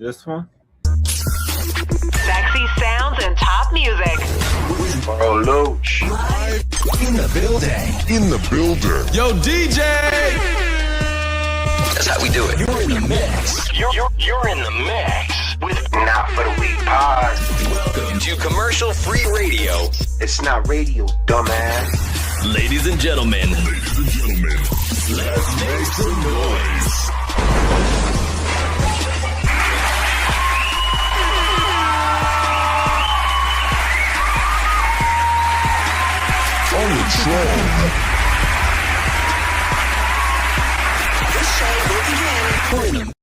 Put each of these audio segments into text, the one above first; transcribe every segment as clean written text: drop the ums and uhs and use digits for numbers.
This one? Sexy sounds and top music. Bro, Loach. Live in the building. In the building. Yo, DJ! That's how we do it. You're in the mix. You're in the mix with Not For The Weak Pod. Welcome To commercial-free radio. It's not radio, dumbass. ladies and gentlemen. Ladies and gentlemen. Let's make some noise. On the Tron. The show will begin.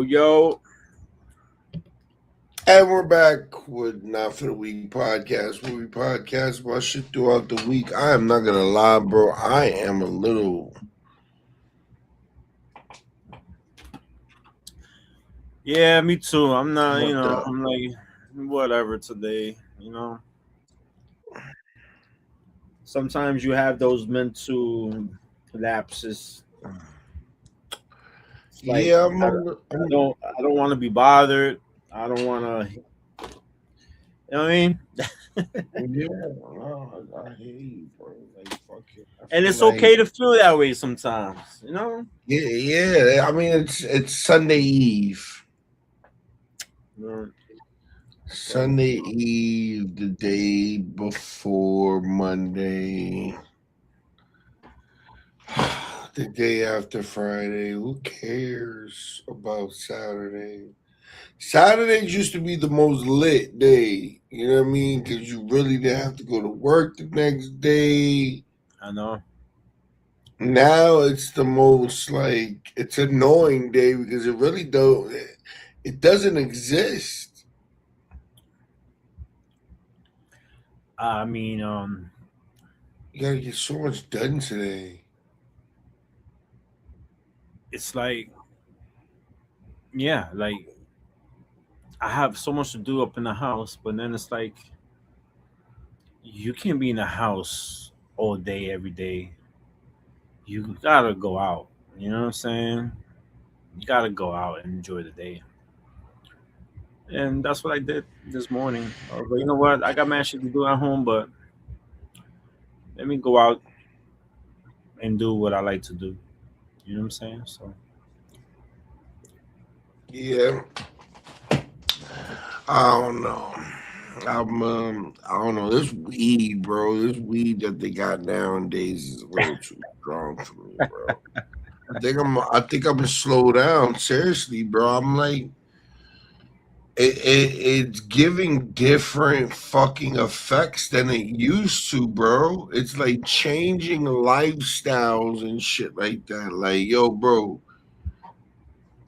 Yo. And we're back with Not For The Week podcast, where we podcast about shit throughout the week. I am not gonna lie, bro. I am a little. Yeah, me too. I'm not, Fucked up. I'm like, whatever today, Sometimes you have those mental lapses. It's like, Yeah, I don't want to be bothered. I don't want to, you know what I mean? I hear you, bro. Like, fuck it. And it's okay to feel that way sometimes, Yeah. I mean, it's Sunday Eve. Sunday Eve, the day before Monday, the day after Friday. Who cares about Saturday? Saturdays used to be the most lit day, you know what I mean? Because you really didn't have to go to work the next day. I know. Now it's the most like it's annoying day because it really it doesn't exist. I mean, You gotta get so much done today. it's like, yeah, like I have so much to do up in the house, but then it's like you can't be in the house all day, every day. You gotta go out. You know what I'm saying? You gotta go out and enjoy the day. And that's what I did this morning. But you know what? I got mad shit to do at home, but let me go out and do what I like to do. You know what I'm saying? So Yeah, I don't know. I don't know. This weed, bro. This weed that they got nowadays is a little too strong for me, bro. I think I'm gonna slow down. Seriously, bro. I'm like, it's giving different fucking effects than it used to, bro. It's like changing lifestyles and shit like that. Like, yo, bro,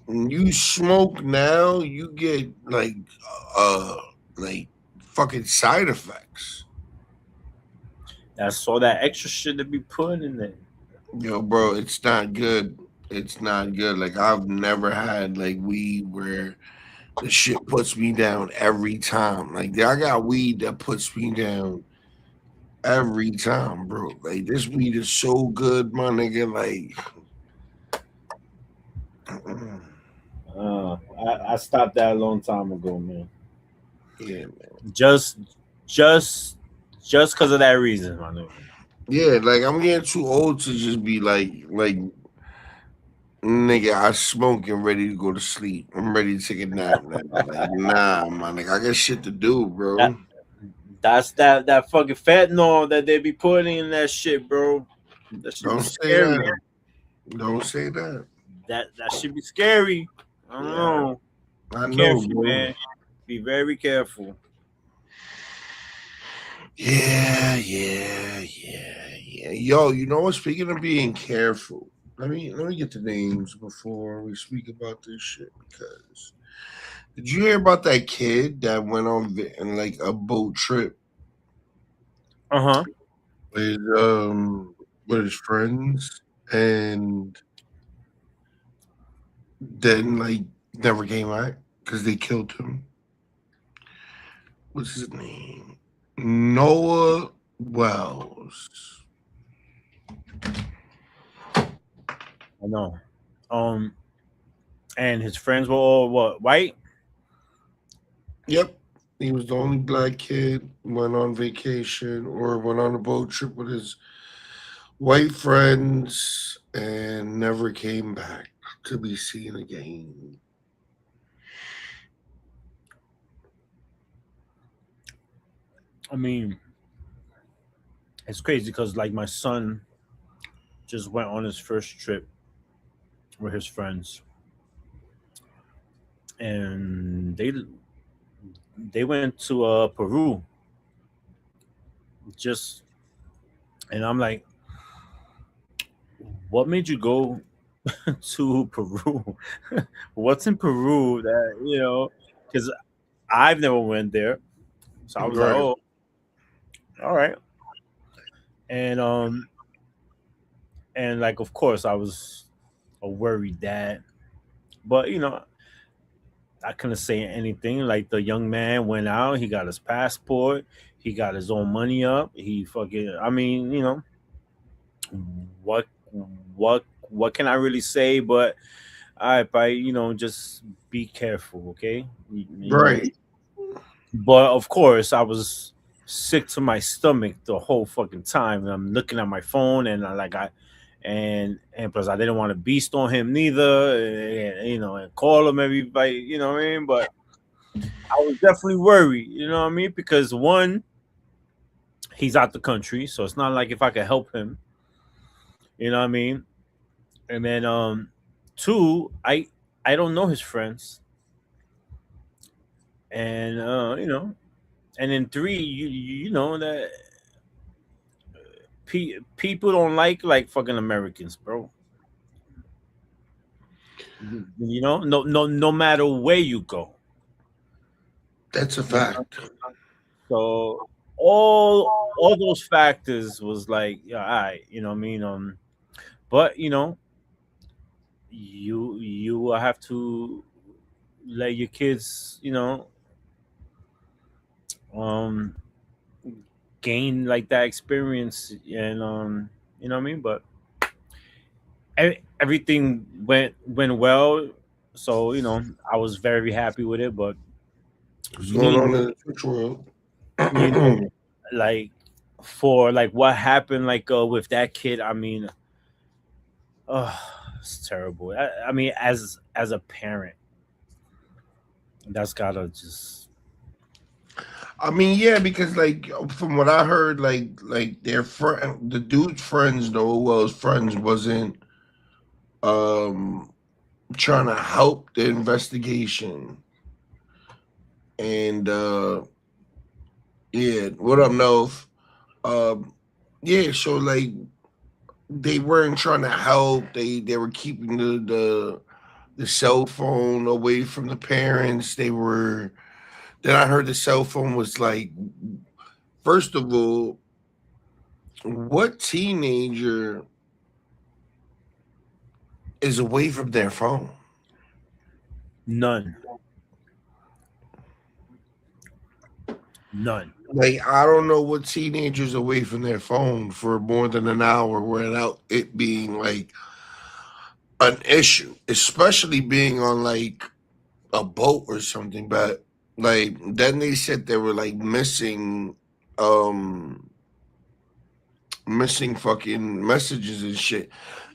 when you smoke now, you get like fucking side effects. that's all that extra shit to be put in there. Yo, bro, it's not good. It's not good. Like, I've never had like weed where the shit puts me down every time. Like, I got weed that puts me down every time, bro. Like, this weed is so good, my nigga. Like, I stopped that a long time ago, man. yeah, man. Just because of that reason, my nigga. Yeah, like I'm getting too old to just be like, nigga, I smoke and ready to go to sleep. I'm ready to take a nap now. Like, nah, my nigga, I got shit to do, bro. That's that fucking fentanyl that they be putting in that shit, bro. That should Don't be say scary. that. Don't say that. That should be scary. I don't Yeah. know. I Be know, careful, bro. man. Be very careful. Yeah. Yo, you know what? Speaking of being careful, let me get the names before we speak about this shit. Because did you hear about that kid that went on like a boat trip Uh-huh. with his friends and then like never came back because they killed him? What's his name? Noah Wells. I know. Um, and his friends were all what white? Yep. He was the only black kid, went on vacation or went on a boat trip with his white friends and never came back to be seen again. I mean, it's crazy because like my son just went on his first trip with his friends, and they went to Peru. Just and I'm like, what made you go to Peru? What's in Peru that Because I've never went there, so I was like, Right. oh, all right. And like of course I was a worried dad, but I couldn't say anything. Like the young man went out, he got his passport, he got his own money up. He fucking, I mean, what, what can I really say? But I, by just be careful, okay? Right. But of course, I was sick to my stomach the whole fucking time. I'm looking at my phone, and and plus I didn't want to beast on him neither, and call him everybody, what I mean. But I was definitely worried, what I mean, because one, he's out the country, so it's not like if I could help him, what I mean. And then two, I don't know his friends, and and then three, you know that people don't like fucking Americans, bro. No matter where you go. That's a You know? fact. So all those factors was like, yeah, all right, what I mean. But you will have to let your kids, um, gain like that experience, and what I mean. But everything went well, so I was very happy with it. But What's going me, on in the church world? you know, like for like what happened, like with that kid, I mean, oh, it's terrible. I mean, as a parent, that's gotta just I mean, yeah, because like from what I heard, like their friend, the dude's friends, though, well, his friends wasn't um trying to help the investigation, and yeah, what up, Nov? Um, yeah, so like they weren't trying to help. They were keeping the cell phone away from the parents. They were. Then I heard the cell phone was like, first of all, what teenager is away from their phone? none, none. Like I don't know what teenagers away from their phone for more than an hour without it being like an issue, especially being on like a boat or something. But like then they said they were like um missing fucking messages and shit.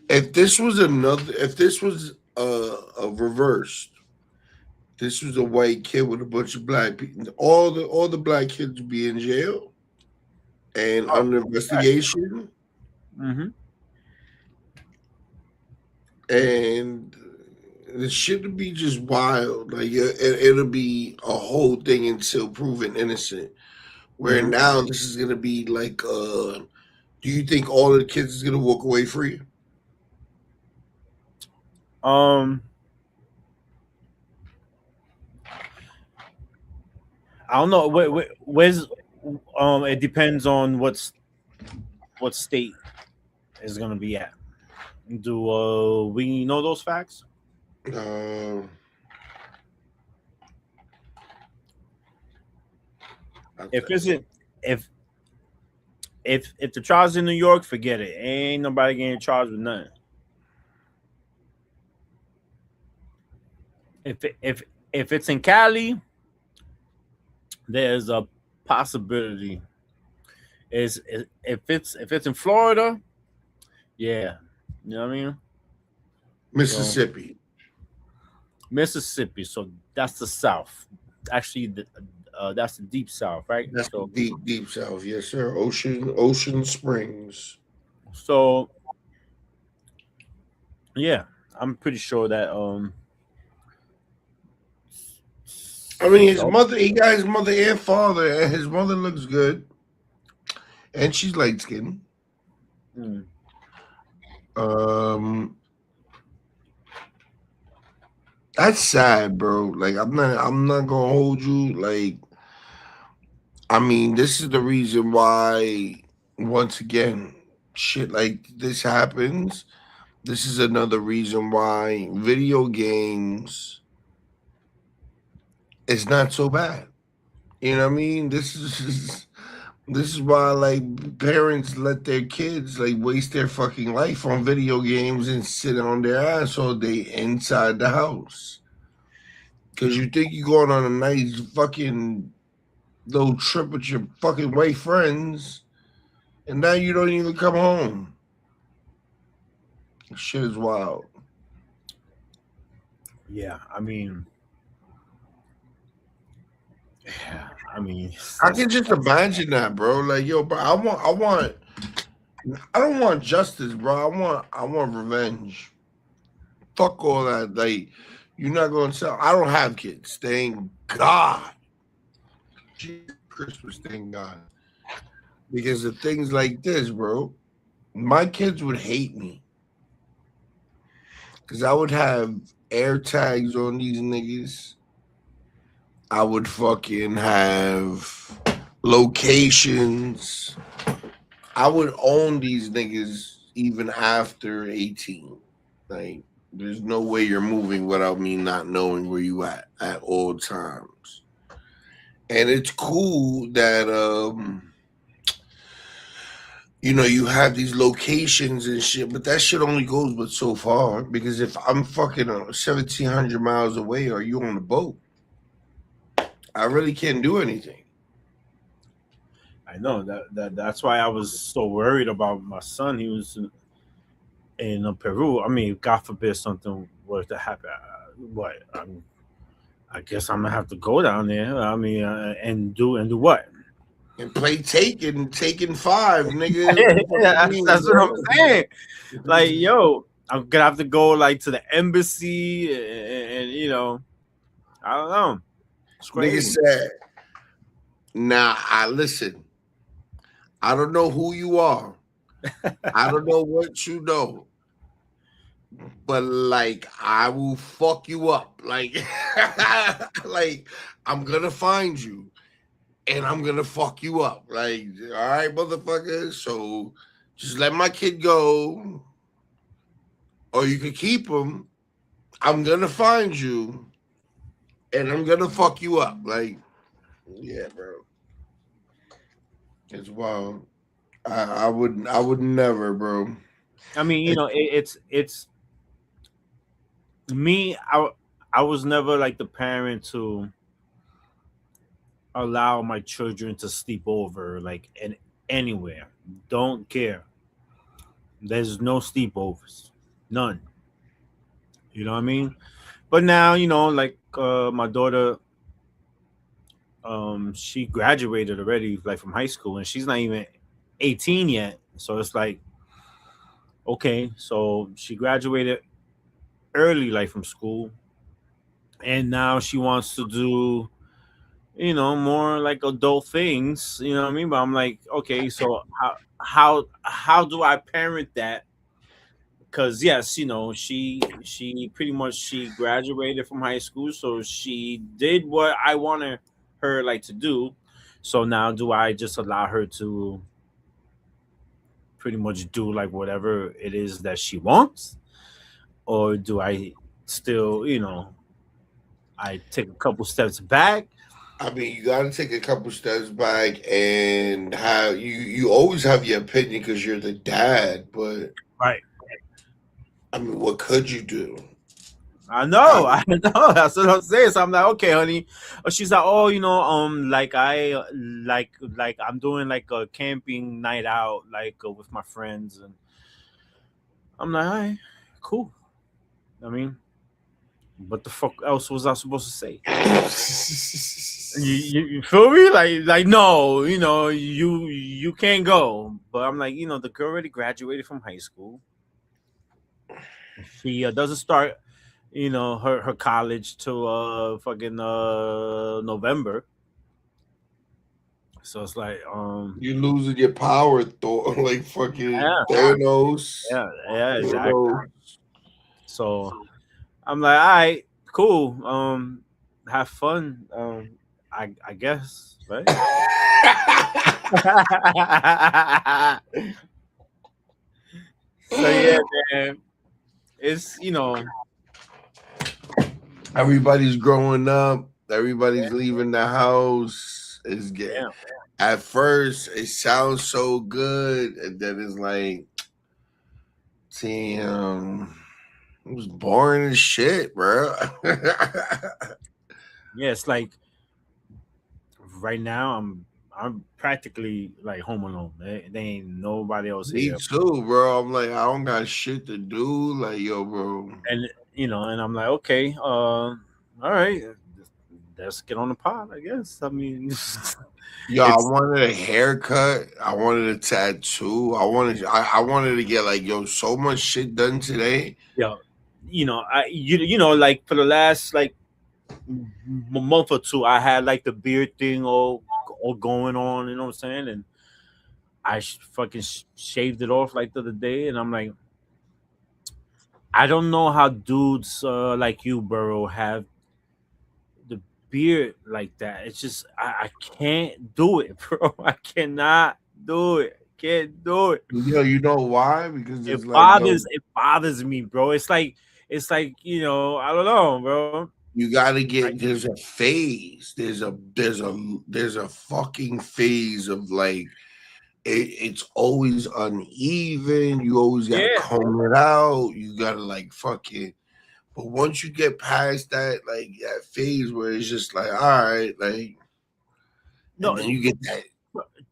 If this was another, if this was a reverse, this was a white kid with a bunch of black people, all the black kids would be in jail and Oh, under investigation, mm-hmm. and the shit would be just wild. Like it'll be a whole thing until proven innocent. Where Mm-hmm. now this is gonna be like, do you think all of the kids is gonna walk away free? Um, I don't know. Where's It depends on what state is gonna be at. Do we know those facts? Uh, If isn't if if the trial's in New York, forget it. Ain't nobody getting charged with nothing. if it's in Cali, there's a possibility. Is if it's in Florida, yeah, you know what I mean. Mississippi. Mississippi, so that's the South. Actually, that's the deep South, right? That's So deep south. Yes, sir. Ocean Springs. so yeah, I'm pretty sure that I mean, his so- mother. He got his mother and father, and his mother looks good, and she's light skinned. mm, That's sad, bro. Like I'm not gonna hold you. Like, I mean, this is the reason why, once again, shit like this happens. This is another reason why video games is not so bad. You know what I mean? This is why like parents let their kids like waste their fucking life on video games and sit on their ass all day inside the house. Cause you think you're going on a nice fucking little trip with your fucking white friends, and now you don't even come home. Shit is wild. yeah, I mean, I can just imagine that, bro. Like, yo, bro, I don't want justice, bro. I want revenge. Fuck all that. Like, you're not gonna tell. I don't have kids. Thank God. Jesus Christmas, thank God. Because of things like this, bro, my kids would hate me. Because I would have air tags on these niggas. I would fucking have locations. I would own these niggas even after 18. Like, there's no way you're moving without me not knowing where you at all times. And it's cool that you know, you have these locations and shit, but that shit only goes but so far. Because if I'm fucking 1,700 miles away, or you on the boat, I really can't do anything. I know that's why I was so worried about my son. He was in Peru. I mean, God forbid something were to happen. I guess I'm gonna have to go down there. I mean, and do what? And play Taken 5, nigga. that's what I'm saying. Like, yo, I'm gonna have to go like to the embassy, and you know, I don't know. It's Nigga crazy. said, "Nah, listen. I don't know who you are. I don't know what you know, but like, I will fuck you up. Like, like I'm gonna find you, and I'm gonna fuck you up. Like, all right, motherfucker. So just let my kid go, or you can keep him. I'm gonna find you, and I'm gonna fuck you up. Like, yeah, bro. It's wild. I would never, bro. I mean, you know, it's me. I was never like the parent to allow my children to sleep over like anywhere. Don't care. There's no sleepovers, none. You know what I mean? But now, you know, like my daughter, she graduated already, like from high school, and she's not even 18 yet. So it's like, okay, so she graduated early, like from school, and now she wants to do, you know, more like adult things. You know what I mean? But I'm like, okay, so how do I parent that? Because yes, you know, she pretty much she graduated from high school, so she did what I wanted her like to do. So now do I just allow her to pretty much do like whatever it is that she wants, or do I still, you know, I take a couple steps back? I mean, you got to take a couple steps back and have you always have your opinion because you're the dad, but Right. I mean, what could you do? I know, I know. That's what I'm saying. So I'm like, okay, honey. She's like, oh, like like I'm doing like a camping night out, like with my friends, and I'm like, all right, cool. I mean, what the fuck else was I supposed to say? You feel me? Like no, you can't go. But I'm like, the girl already graduated from high school. She doesn't start, her college till fucking November. So it's like You losing your power, Thor, like fucking yeah, Thanos. yeah, exactly. Thanos. So I'm like, all right, cool. Have fun. I guess, right? So yeah, man. It's Everybody's growing up. Everybody's leaving the house. It's getting. yeah. At first, it sounds so good, and then it's like, damn, it was boring as shit, bro. Yeah, it's like right now I'm practically like home alone. There ain't nobody else Me here. too, bro. I'm like, I don't got shit to do. Like, yo, bro. And and I'm like, okay, all right, let's get on the pod, I guess. I mean, Yo, I it's wanted a haircut. I wanted a tattoo. I wanted to get like, yo, so much shit done today. like for the last like month or two, I had like the beard thing all going on. You know what I'm saying? And I fucking shaved it off like the other day, and I'm like, I don't know how dudes like you, Burrow, have the beard like that. It's just I can't do it, bro. I cannot do it. Can't do it. Yo, you know why? Because it's It bothers me, bro. It's like I don't know, bro. you gotta get. There's a phase. There's a fucking phase of like it's always uneven. You always gotta comb it out. You gotta like fucking. But once you get past that, like that phase where it's just like, all right, like, No, and then you get that.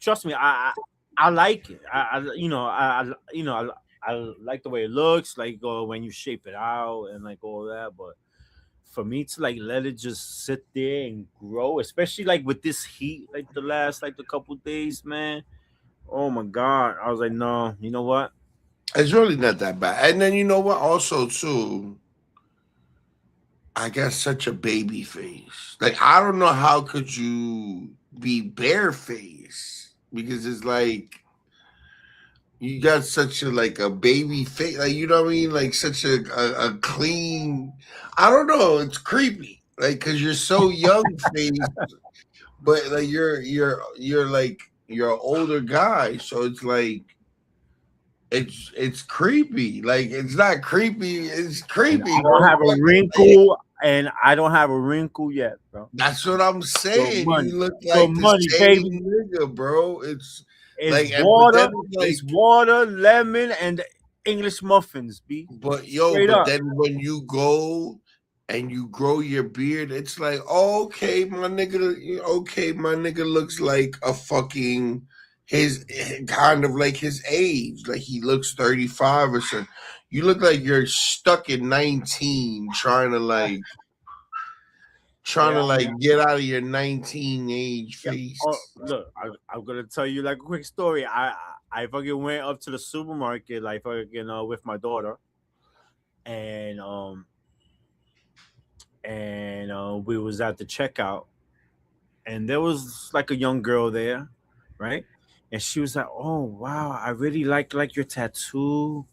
trust me, I like it. I like the way it looks, like when you shape it out and like all that. But for me to like let it just sit there and grow, especially like with this heat, like the last like a couple days, man. Oh my god, I was like, no, you know what? It's really not that bad. And then you know what? Also, too, I got such a baby face. Like I don't know how could you be barefaced because it's like you got such a like a baby face, like you know what I mean, like such a clean. I don't know. It's creepy, like because you're so young faced, but like you're like you're an older guy, so it's like it's creepy. Like it's not creepy. It's creepy. I don't have a wrinkle. And I don't have a wrinkle yet, bro. That's what I'm saying. Money. You look like money, the same nigga, bro. It's like water. like, It's water, lemon, and English muffins, B. But yo, Straight but up. then when you go and you grow your beard, it's like, okay, my nigga looks like a fucking his kind of like his age. Like he looks 35 or something. You look like you're stuck at 19 trying to get out of your 19 age face. Oh, look, I'm gonna tell you like a quick story. I fucking went up to the supermarket like fucking with my daughter, and we was at the checkout, and there was like a young girl there, right? And she was like, "Oh wow, I really like your tattoo.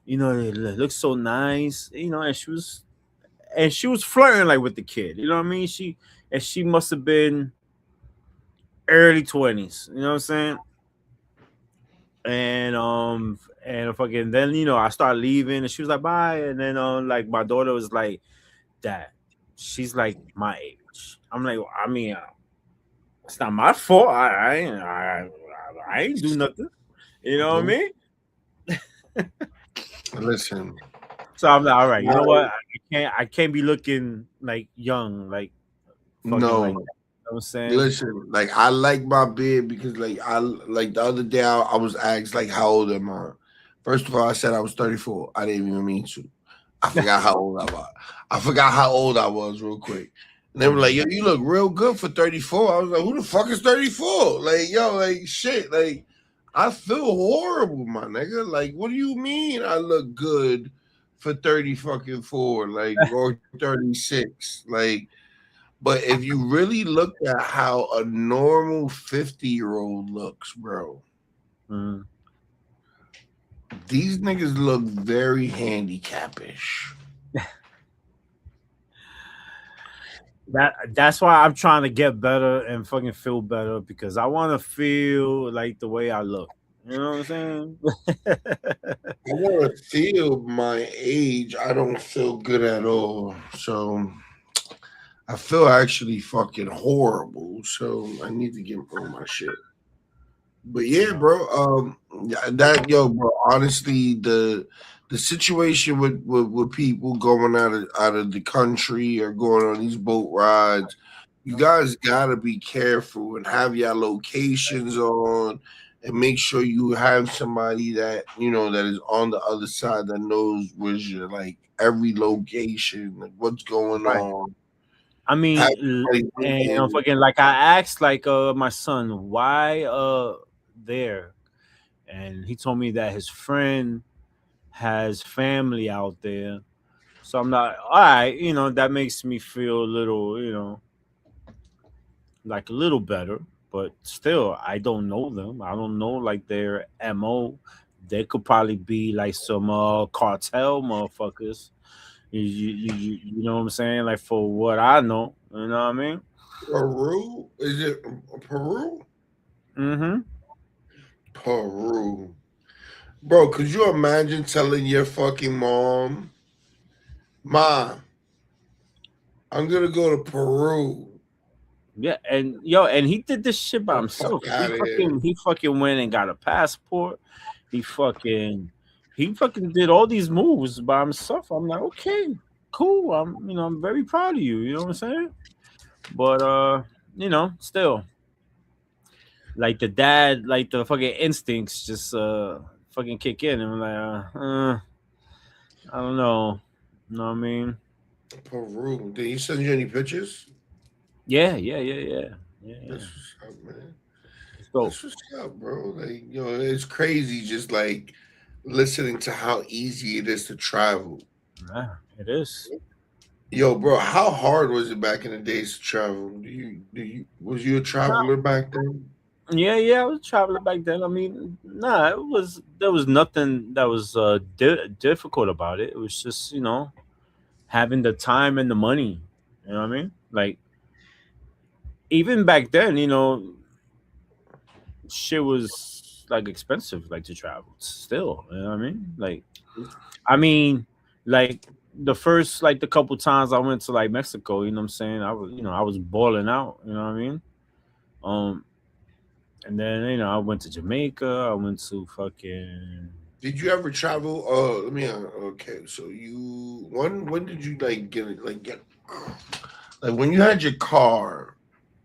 It looks so nice." And she was flirting like with the kid. You know what I mean? She must have been early 20s. You know what I'm saying? And fucking then I started leaving, and she was like bye, and then like my daughter was like, "Dad, she's like my age." I'm like, I mean, it's not my fault. I ain't do nothing. You know what I mean? Listen, So I'm like, all right, you know what? No, I can't be looking like young, like fucking like that. You know what I'm saying? listen, like I like my beard because like I like the other day I was asked like how old am I? First of all, I said I was 34. I didn't even mean to. I forgot how old I was. I forgot how old I was real quick. And they were like, yo, you look real good for 34. I was like, who the fuck is 34? Like, yo, like shit. Like, I feel horrible, my nigga. Like, what do you mean I look good for 30 fucking 4? Like, or 36? Like, but if you really look at how a normal 50-year-old looks, bro, Mm. these niggas look very handicappish. That's why I'm trying to get better and fucking feel better because I want to feel like the way I look. You know what I'm saying? I want to feel my age. I don't feel good at all. So I feel actually fucking horrible. So I need to get on my shit. But yeah, bro. Bro. Honestly, the situation with people going out of the country or going on these boat rides, you guys gotta be careful and have your locations on, and make sure you have somebody that that is on the other side that knows where's your like every location, like what's going Right. on. I mean, Have and somebody fucking like I asked like my son why there, and he told me that his friend has family out there. So I'm like, all right, that makes me feel a little, like a little better. But still, I don't know them. I don't know like their MO. They could probably be like some cartel motherfuckers. You know what I'm saying? Like for what I know, you know what I mean? Peru? Is it Peru? Mm-hmm. Peru. Bro, could you imagine telling your fucking mom, "Mom, I'm gonna go to Peru"? Yeah, and and he did this shit by The himself. fuck out of here. He fucking went and got a passport. He fucking did all these moves by himself. I'm like, okay, cool. I'm very proud of you. You know what I'm saying? But still, like the dad, like the fucking instincts just fucking kick in, and I'm like, I don't know. You know what I mean? Peru. Did he send you any pictures? Yeah. That's what's up, man. So That's what's up, bro. Like, it's crazy just like listening to how easy it is to travel. yeah, it is. Yo, bro, how hard was it back in the days to travel? Was you a traveler back then? Yeah, I was traveling back then. I mean, nah, there was nothing that was difficult about it. It was just having the time and the money. You know what I mean? Like even back then, shit was like expensive, like to travel. Still, you know what I mean, like the first like the couple times I went to like Mexico. You know what I'm saying? I was balling out. You know what I mean? Um, and then I went to Jamaica. I went to fucking. Did you ever travel? Let me. Okay, so you when did you like get it? Like when you had your car,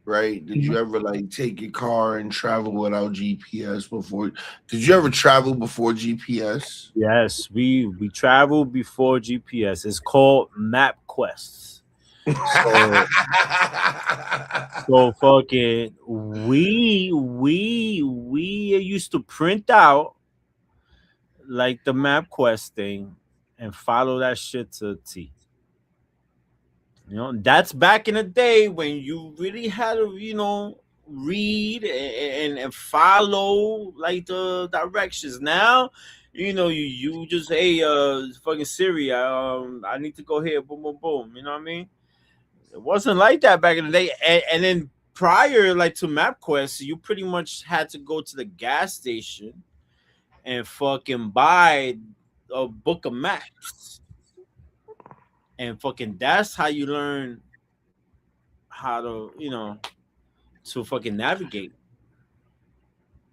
right? Did you ever like take your car and travel without GPS before? Did you ever travel before GPS? Yes, we traveled before GPS. It's called MapQuest. So fucking we used to print out like the MapQuest thing and follow that shit to a T. That's back in the day when you really had to, read and follow like the directions. Now, you just fucking Siri, I need to go here, boom, boom, boom. You know what I mean? It wasn't like that back in the day. And then prior, like to MapQuest, you pretty much had to go to the gas station and fucking buy a book of maps. And fucking that's how you learn how to fucking navigate.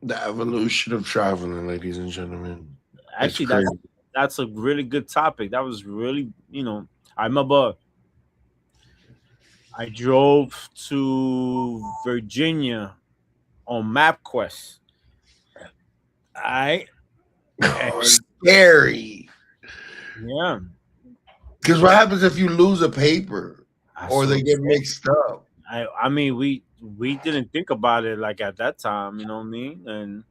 The evolution of traveling, ladies and gentlemen. Actually, crazy. that's a really good topic. That was really, I remember I drove to Virginia on MapQuest. I Oh, scary. yeah. Because what happens if you lose a paper or they get mixed up? I mean, we didn't think about it like at that time, you know what I mean? And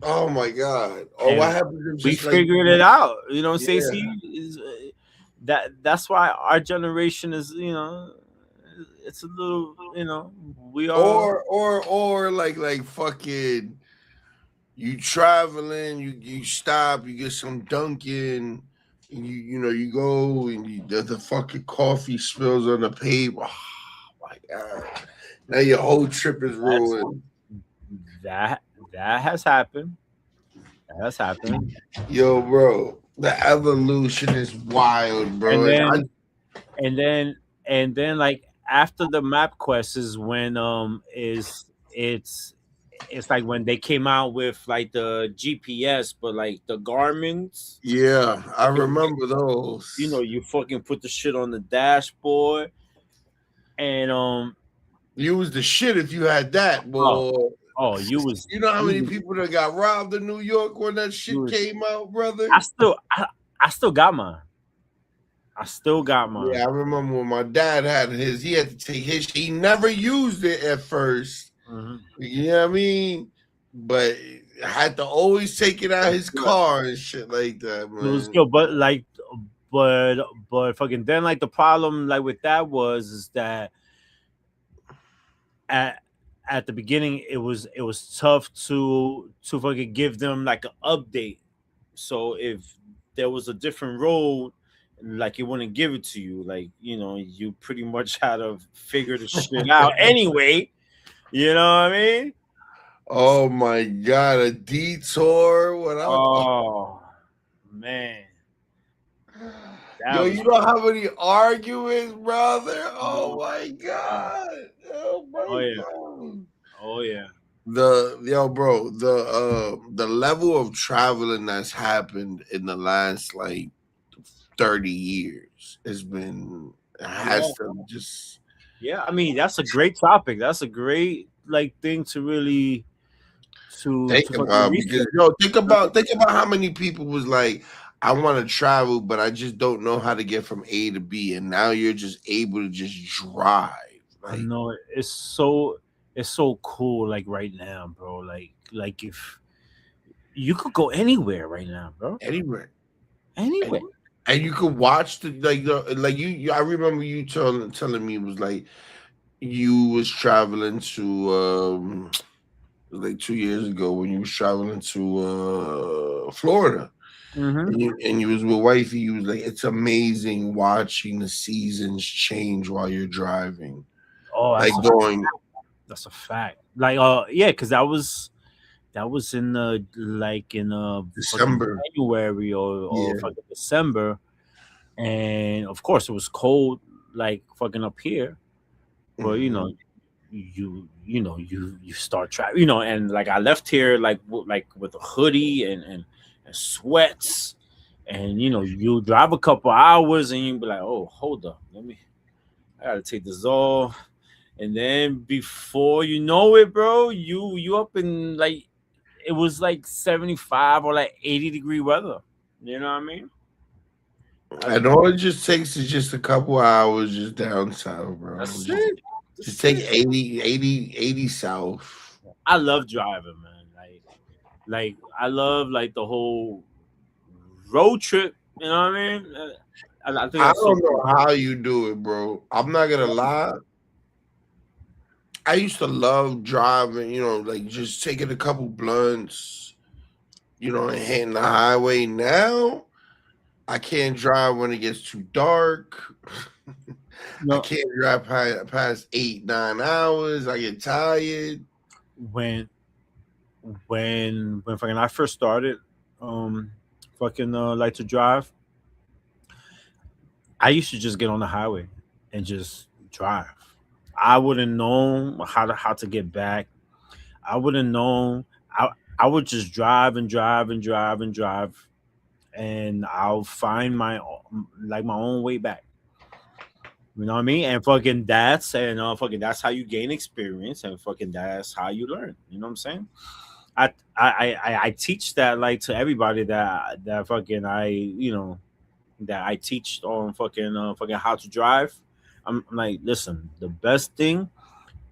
Oh my god! Or And what happens if we just, figured it out, you know, Yeah. Stacey. That's why our generation is, it's a little, we are. Or like fucking you traveling, you stop, you get some Dunkin', and you go and the fucking coffee spills on the paper. Oh my god! Now your whole trip is ruined. That has happened. That has happened. Yo, bro, the evolution is wild, bro. And then like after the MapQuest is when it's like when they came out with like the GPS, but like the Garmin's, Yeah, I remember those. you fucking put the shit on the dashboard, and you was the shit if you had that, boy. you was. You know how many people that got robbed in New York when that shit came out, brother? I still got mine. Yeah, I remember when my dad had his. He had to take his. He never used it at 1st. Mm-hmm. You know what I mean? But had to always take it out his car and shit like that, man. It was good, but fucking then like the problem like with that is that at the beginning it was tough to fucking give them like an update. So if there was a different road, like it wouldn't give it to you. Like, you pretty much had to figure the shit out anyway. You know what I mean? Oh my god, a detour. Oh man. Yo, you know how many arguments, brother? Oh my god. Oh my god. Oh yeah. The level of traveling that's happened in the last like 30 years has to just. Yeah, I mean that's a great topic. That's a great thing to really think about, because think about how many people was like, I want to travel, but I just don't know how to get from A to B, and now you're just able to just drive. I know it's so cool, like right now, bro. Like if you could go anywhere right now, bro. Anywhere. And you could watch I remember you telling me it was like you was traveling to like 2 years ago when you was traveling to Florida. Mm-hmm. And you was with wifey. You was like, it's amazing watching the seasons change while you're driving. Oh, that's a fact. Like, yeah, because that was in December, January or fucking December, and of course it was cold, like fucking up here. But you start traveling, and like I left here like with a hoodie and sweats, and you drive a couple hours and you be like, oh, hold up, I gotta take this off. And then before you know it, bro, you up in like it was like 75 or like 80-degree weather. You know what I mean? And all it just takes is just a couple hours just down south, bro. That's it. Just take 80 south. I love driving, man. Like I love like the whole road trip. You know what I mean? I think I don't know how you do it, bro. I'm not gonna lie. I used to love driving, like just taking a couple blunts, and hitting the highway. Now, I can't drive when it gets too dark. No. I can't drive past 8-9 hours. I get tired. When fucking I first started, like to drive, I used to just get on the highway and just drive. I wouldn't know how to get back. I wouldn't know. I would just drive and drive and drive and drive, and I'll find my own way back. You know what I mean? And fucking that's how you gain experience, and fucking that's how you learn. You know what I'm saying? I teach that like to everybody that fucking that I teach on fucking how to drive. I'm like, listen, the best thing,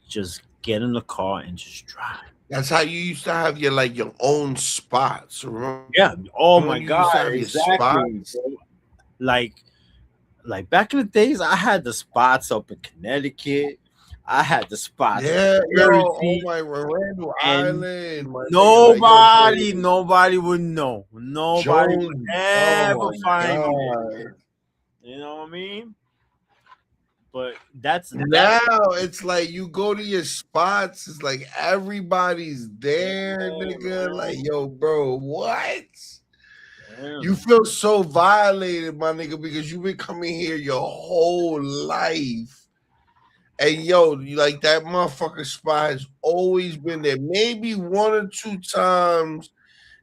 just get in the car and just drive. That's how you used to have your own spots. Remember Yeah. Oh when my you used to god, have your exactly. spots? Bro. Like back in the days, I had the spots up in Connecticut. I had the spots in Yeah, yo, oh Jersey, my Randall and Island, my nigga, nobody would know. Nobody would Jones. Oh ever my find me god. there. You know what I mean? But that's Now it's like you go to your spots, it's like everybody's there, nigga. Like, yo, bro, what? You feel so violated, my nigga, because you've been coming here your whole life. And yo, like that motherfucker spot has always been there. Maybe one or two times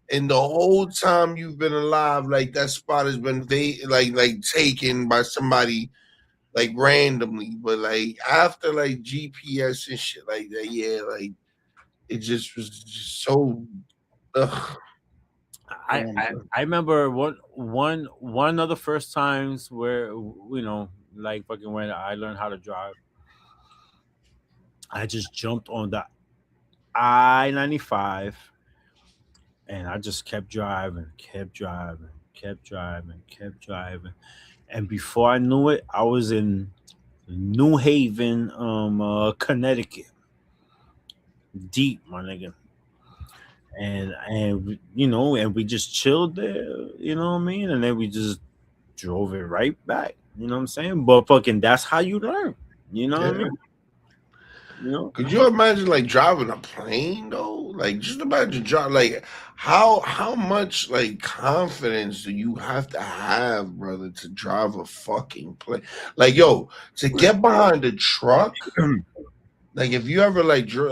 in the whole time you've been alive, like that spot has been like taken by somebody like randomly. But like after like GPS and shit like that, yeah, like it just was just so ugh. I remember one of the first times where like fucking when I learned how to drive, I just jumped on the I-95 and I just kept driving, kept driving, kept driving, kept driving, and before I knew it, I was in New Haven, Connecticut, deep, my nigga. And we just chilled there, you know what I mean, and then we just drove it right back. You know what I'm saying? But fucking, that's how you learn. You know what I Yeah. mean? You know? Could you imagine like driving a plane though? Like just imagine drive like how much like confidence do you have to have, brother, to drive a fucking plane? Like yo, to get behind a truck. Like if you ever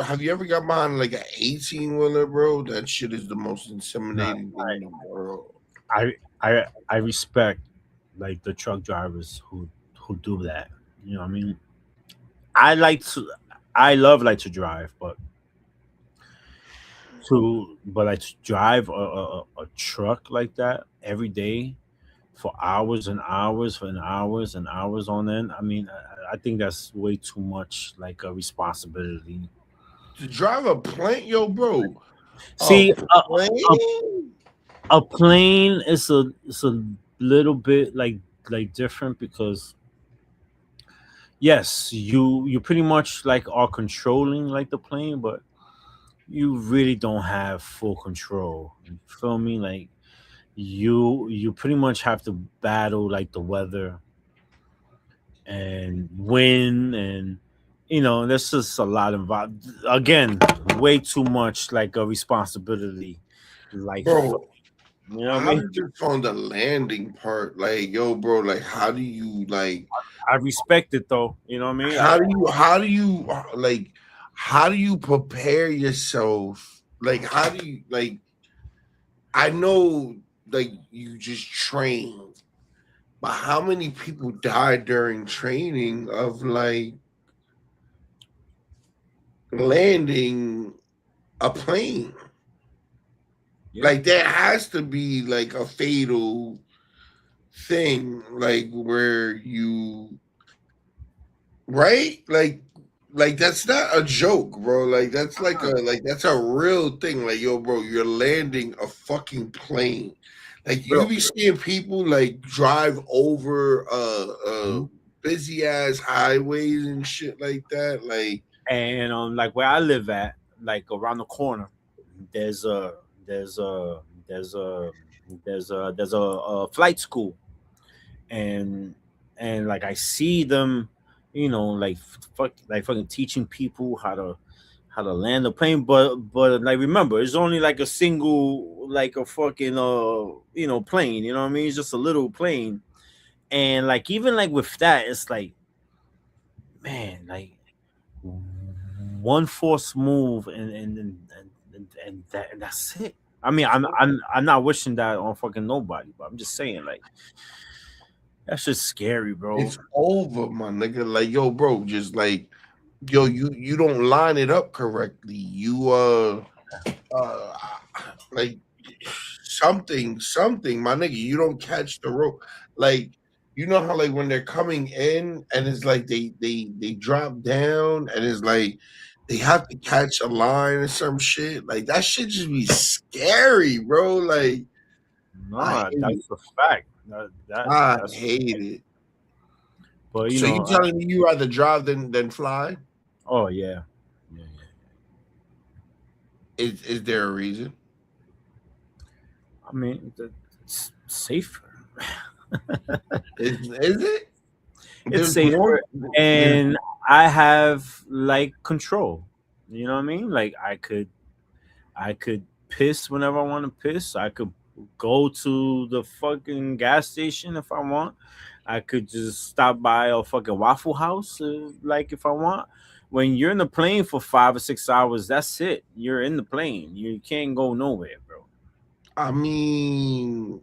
have you ever got behind like an 18-wheeler, bro? That shit is the most Nah, intimidating thing in the world. I respect like the truck drivers who do that. You know what I mean? I like to I love like to drive, but like to drive a truck like that every day for hours and hours and hours and hours on end. I mean, I think that's way too much like a responsibility. To drive a plane, yo, bro. A See, plane? a plane is a little bit like different because yes, you pretty much like are controlling like the plane, but you really don't have full control. You feel me? Like you pretty much have to battle like the weather and wind, and there's just a lot involved. Again, way too much like a responsibility. Like, Bro, you know what I how mean? did you on the landing part? Like, yo, bro, like how do you like I respect it though. You know what I mean? how do you prepare yourself? Like how do you like I know like you just train, but how many people died during training of like landing a plane? Yeah. Like there has to be like a fatal thing, like where you right? Like that's not a joke, bro. Like that's that's a real thing. Like yo, bro, you're landing a fucking plane. Like you Bro. be seeing people like drive over Mhm. busy ass highways and shit like that. Like And like where I live at, like around the corner, there's a there's a there's a there's a flight school, and like I see them, like fucking teaching people how to land a plane, but like remember, it's only like a single like a fucking plane. You know what I mean? It's just a little plane, and like even like with that, it's like, man, like one force move and that's it. I mean, I'm not wishing that on fucking nobody, but I'm just saying, like, that's just scary, bro. It's over, my nigga. Like, yo, bro, just like, yo, you don't line it up correctly. You uh like something, my nigga. You don't catch the rope. Like, you know how like when they're coming in and it's like they drop down and it's like they have to catch a line or some shit. Like that shit just be scary, bro. Like I Nah, hate it. that's a fact. I That's, hate it. but you So you know, telling me you rather drive than fly? oh yeah, yeah, yeah. Is there a reason? I mean, it's safer. Is it? It's There's safer, more. and I have like control. You know what I mean? Like I could piss whenever I want to piss. I could go to the fucking gas station if I want. I could just stop by a fucking Waffle House, like if I want. When you're in the plane for 5 or 6 hours, that's it. You're in the plane. You can't go nowhere, bro. I mean,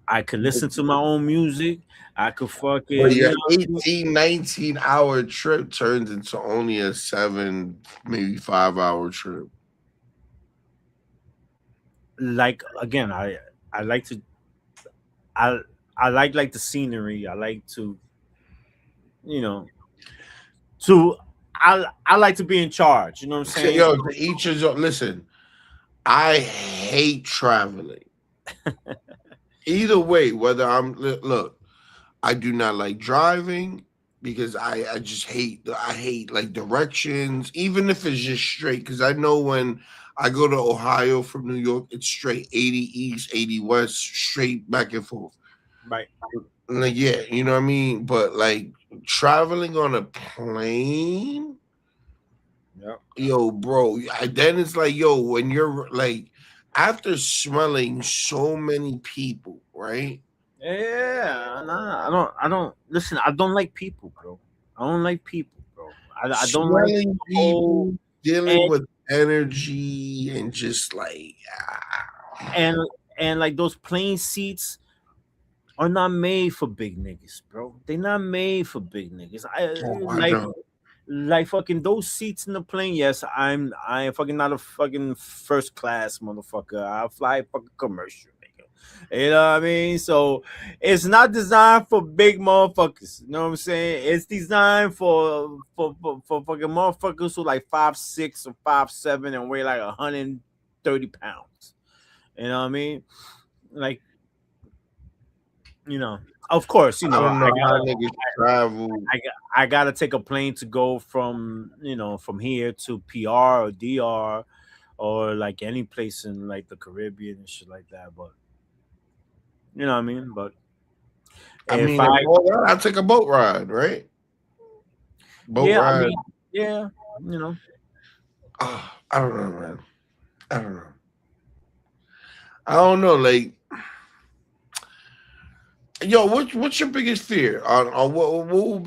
I could listen to my own music. I could fucking, but your you know, 18, 19 hour trip turns into only a 7, maybe 5 hour trip. like again, I like to I I like the scenery. I like to, you know, to I like to be in charge. You know what I'm So, saying? yo, to each his own. Listen, I hate traveling. Either way, whether look, I do not like driving because I just I hate like directions, even if it's just straight. Because I know when I go to Ohio from New York, it's straight 80 east, 80 west, straight back and forth. Right. Like, yeah, you know what I mean? But like traveling on a plane, Yeah. yo, bro, then it's like, yo, when you're like, after smelling so many people, right? Yeah. Nah, I don't listen. I don't like people, bro. I don't like people, bro. I don't like Smelling the whole people, dealing and with energy, and just like, and and like those plane seats are not made for big niggas, bro. They not made for big niggas. oh, I know. Like fucking those seats in the plane. Yes, I am fucking not a fucking first class motherfucker. I fly fucking commercial, nigga. You know what I mean? So it's not designed for big motherfuckers. You know what I'm saying? It's designed for fucking motherfuckers who like 5'6" or 5'7" and weigh like 130 pounds. You know what I mean? Like, you know, of course, you I know, don't know how niggas travel. I gotta take a plane to go from, you know, from here to PR or DR or like any place in like the Caribbean and shit like that. But you know what I mean? But I if mean, I all that, I take a boat ride, right? Boat yeah, I ride. mean, yeah, you know. I don't know, man. I don't know. I don't know. Like, yo, what's your biggest fear on what will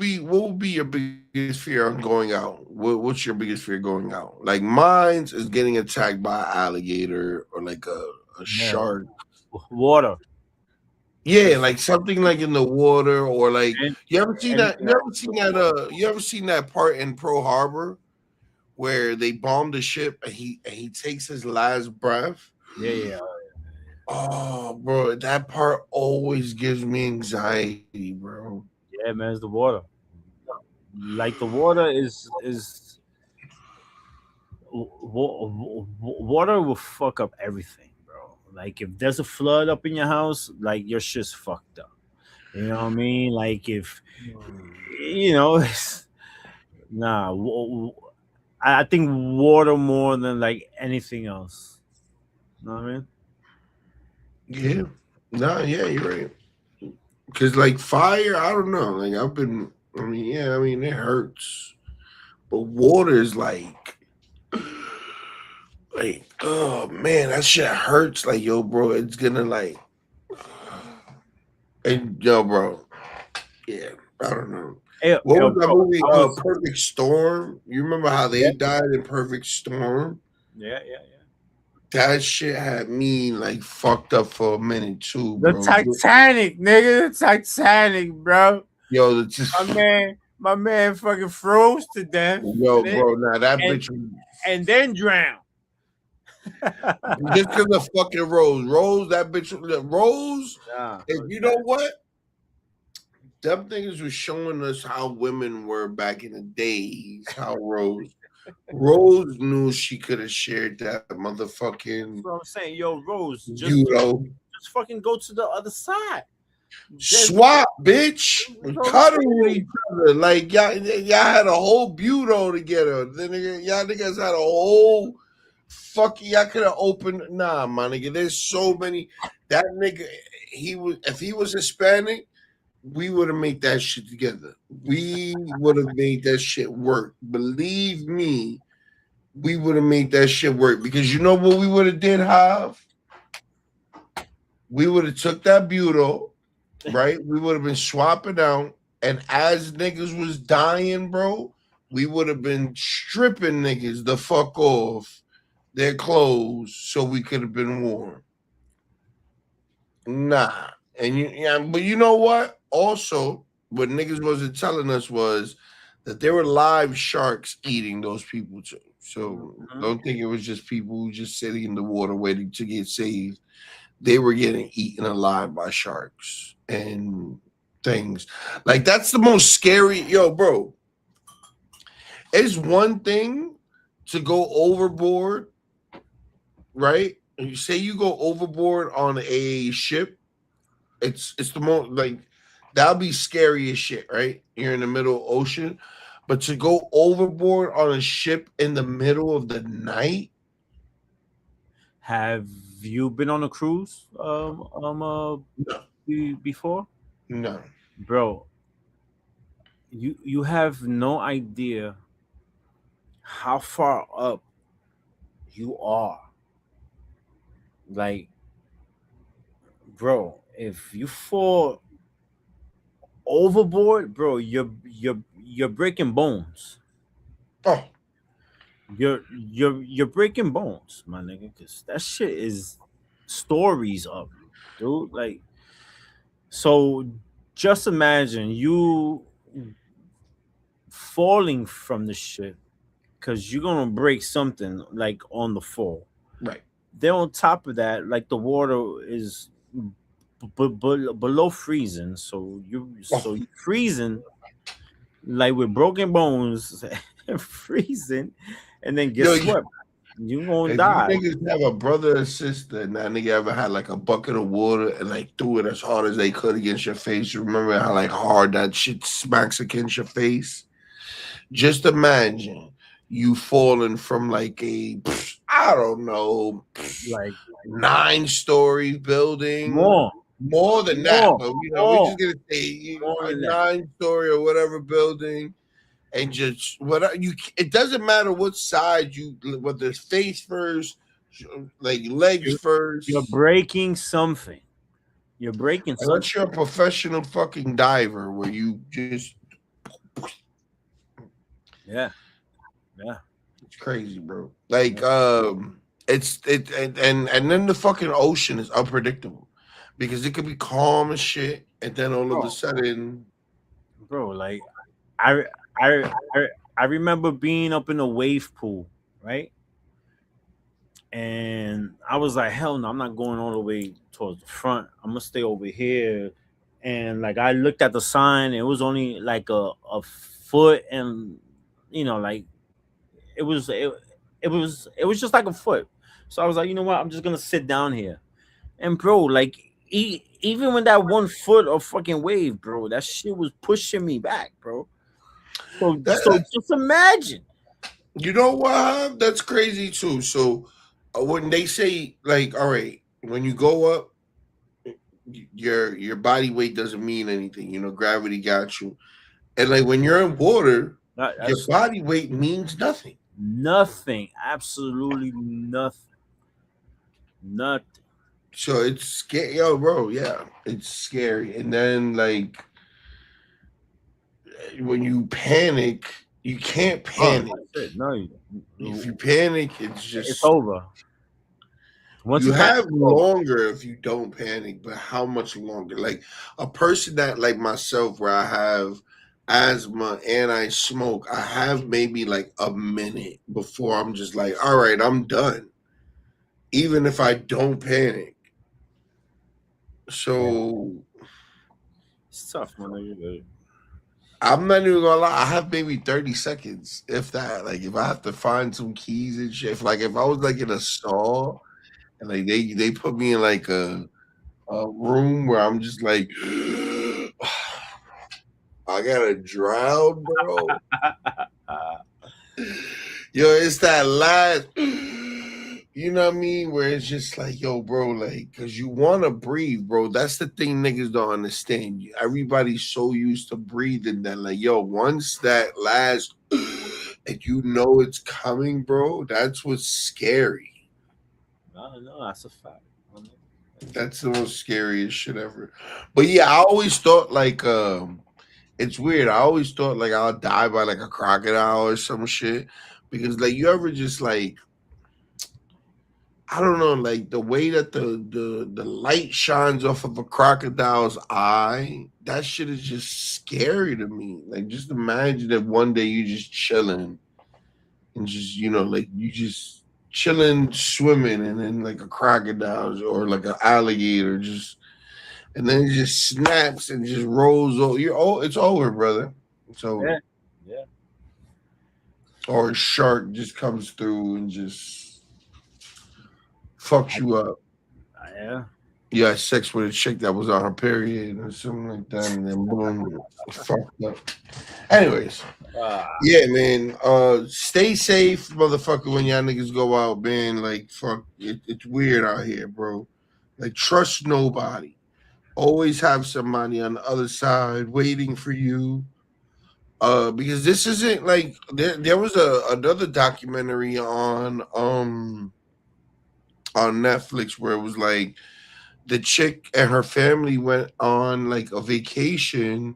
be your biggest fear on going out? What's your biggest fear going out? Like mine's is getting attacked by an alligator or like a shark. Water. Yeah, like something like in the water or like And, you ever seen and that? You ever seen that part in Pearl Harbor where they bombed the ship and he takes his last breath? yeah. Oh, bro, that part always gives me anxiety, bro. Yeah, man, it's the water. Like the water is water will fuck up everything, bro. Like if there's a flood up in your house, like your shit's fucked up. You know what I mean? Like if you know, nah. I think water more than like anything else. You know what I mean? Yeah. Nah, yeah, you're right. Cause like fire, I don't know. Like I mean, yeah, I mean it hurts. But water is like, oh man, that shit hurts. Like, yo, bro, it's gonna like and yo, bro. Yeah, I don't know. Hey, What yo, was that bro, movie? I was, Perfect Storm. You remember how they died in Perfect Storm? yeah. That shit had me like fucked up for a minute too, The bro. Titanic, nigga. The Titanic, bro. Yo, it's just, My man fucking froze to death. yo, bro. Now that and- bitch, And then drowned. just because of fucking Rose, that bitch, Rose. Nah, If you know what, them niggas was showing us how women were back in the days. How Rose knew she could have shared that motherfucking that's what I'm saying. Yo, Rose, just judo. fucking go to the other side. Swap, bitch. That's what I'm Cuddle saying. with each other. Like y'all had a whole buto together. Then y'all niggas had a whole fucking. Y'all could have opened. Nah, my nigga. There's so many. That nigga, if he was Hispanic, we would have made that shit together. We would have made that shit work. Believe me, we would have made that shit work. Because you know what we would have did, Hav? We would have took that buto, right? We would have been swapping out. And as niggas was dying, bro, we would have been stripping niggas the fuck off their clothes so we could have been warm. Nah. And but you know what? Also, what niggas wasn't telling us was that there were live sharks eating those people too. So don't think it was just people who just sitting in the water waiting to get saved. They were getting eaten alive by sharks and things. Like that's the most scary. Yo, bro. It's one thing to go overboard, right? And you say you go overboard on a ship. It's the most like that'll be scary as shit, right? You're in the middle of the ocean, but to go overboard on a ship in the middle of the night. Have you been on a cruise No. before? No. Bro, you have no idea how far up you are. Like, bro, if you fall overboard, bro, you're breaking bones. Oh, You're breaking bones, my nigga, because that shit is stories of you, dude. Like, so just imagine you falling from the shit because you're gonna break something like on the fall. right. Then on top of that, like the water is below freezing, so you're freezing like with broken bones, freezing, and then get Yo, swept. You gonna If die. you niggas have a brother or sister and that nigga ever had like a bucket of water and like threw it as hard as they could against your face, you remember how like hard that shit smacks against your face? Just imagine you falling from like I don't know, Like 9-story building. More than that, More. but you know, More. we're just gonna say More a than that. 9-story or whatever building, and just what you. It doesn't matter what side you, whether it's face first, like legs first. you're breaking something. You're breaking something. Unless you're a professional fucking diver, where you just Yeah. it's crazy, bro. Like and then the fucking ocean is unpredictable because it could be calm as shit, and then all of a sudden, Bro, like I remember being up in a wave pool, right? And I was like, hell no, I'm not going all the way towards the front. I'm gonna stay over here. And like I looked at the sign, it was only like a foot, and like it was just like a foot. So I was like, you know what? I'm just gonna sit down here. And bro, like even when that 1 foot of fucking wave, bro, that shit was pushing me back, bro. So just imagine. you know what? That's crazy too. So when they say like, all right, when you go up, your body weight doesn't mean anything. You know, gravity got you, and like when you're in water, your That's body weight means nothing. nothing, absolutely nothing. So it's scary, yo, bro. Yeah, it's scary. And then like when you panic, you can't panic. No, If you panic, it's just it's over. Once You you pass, have longer if you don't panic, but how much longer? Like a person that like myself, where I have asthma and I smoke, I have maybe like a minute before I'm just like, all right, I'm done. Even if I don't panic. So it's tough, man. Like, I'm not even gonna lie, I have maybe 30 seconds, if that. Like if I have to find some keys and shit. If I was like in a stall and like they put me in like a room where I'm just like I gotta drown, bro. Yo, it's that last, you know what I mean? Where it's just like, yo, bro, like, cause you wanna breathe, bro. That's the thing niggas don't understand. Everybody's so used to breathing that, like, yo, once that last, and you know it's coming, bro, that's what's scary. no, that's a fact. That's the most scariest shit ever. But yeah, I always thought like it's weird. I always thought like I'll die by like a crocodile or some shit. Because like you ever just like I don't know, like the way that the light shines off of a crocodile's eye, that shit is just scary to me. Like just imagine that one day you just chilling and just, you know, like you just chilling, swimming, and then like a crocodile or like an alligator just and then it just snaps and just rolls over. It's over, brother. So Yeah, yeah. or a shark just comes through and just fucks you up. Yeah. You had sex with a chick that was on her period or something like that, and then boom, fucked up. Anyways, yeah, man. Stay safe, motherfucker, when y'all niggas go out, man. Like, fuck, it's weird out here, bro. Like, trust nobody. Always have somebody on the other side waiting for you. Because this isn't like there was another documentary on Netflix where it was like the chick and her family went on like a vacation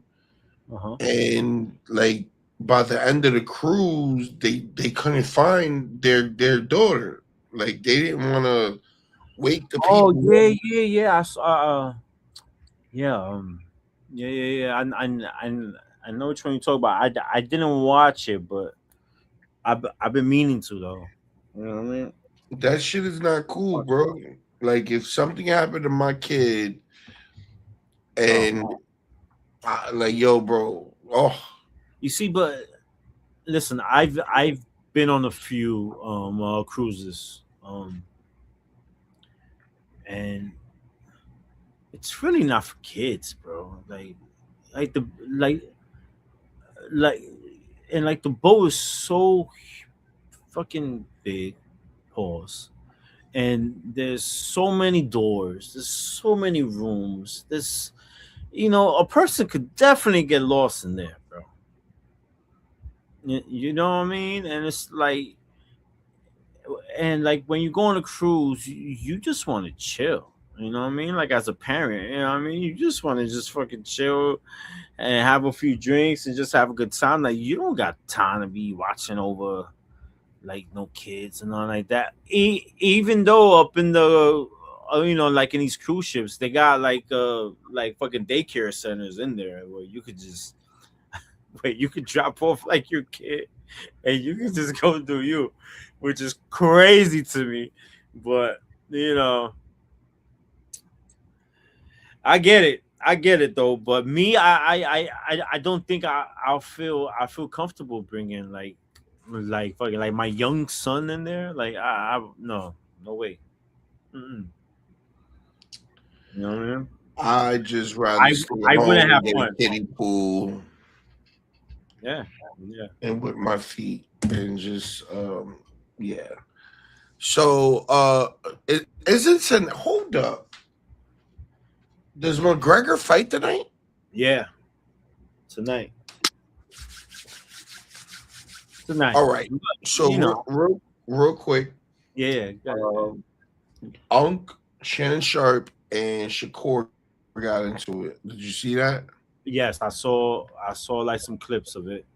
Uh-huh. and like by the end of the cruise they couldn't find their daughter. Like they didn't want to wake the Oh people yeah, up. yeah, yeah. I saw. Yeah. Yeah. I know which one you talk about. I didn't watch it, but I've been meaning to though. You know what I mean? That shit is not cool, bro. Like if something happened to my kid and like yo, bro, oh You see, but listen, I've been on a few cruises, and it's really not for kids, bro. Like the like and like the boat is so fucking big. Pause. And there's so many doors. There's so many rooms. There's, a person could definitely get lost in there, bro. You know what I mean? And it's like, and like when you go on a cruise, you just want to chill. You know what I mean? Like as a parent, you know what I mean? You just want to just fucking chill and have a few drinks and just have a good time. Like you don't got time to be watching over like no kids and all like that. Even though up in the like in these cruise ships, they got like fucking daycare centers in there where you could just where you could drop off like your kid and you can just go do you, which is crazy to me. But I get it. I get it though, but me, I don't think I feel comfortable bringing like fucking like my young son in there. Like I no way. Mm-mm. You know what I mean? I just rather I stay I home wouldn't have and get a fun. kiddie pool Yeah, yeah. and with my feet and just yeah. So isn't hold up. Does McGregor fight tonight? Yeah. Tonight. Tonight. All right. So You know. real quick, Yeah. Unk, Shannon Sharp, and Shakur got into it. Did you see that? Yes, I saw like some clips of it.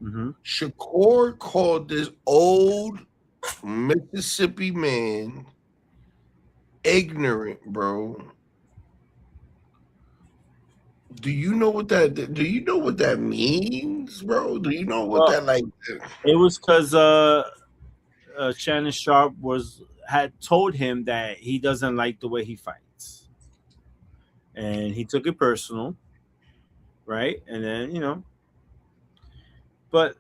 Mm-hmm. Shakur called this old Mississippi man ignorant, bro. Do you know what that? Do you know what that means, bro? Do you know what Well, that like? it was because Shannon Sharp had told him that he doesn't like the way he fights, and he took it personal, right? And then but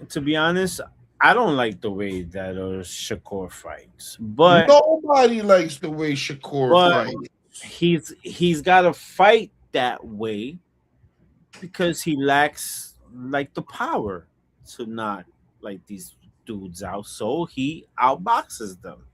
to be honest, I don't like the way that Shakur fights, Nobody likes the way Shakur but fights. he's got to fight that way because he lacks like the power to not like these dudes out, so he outboxes them.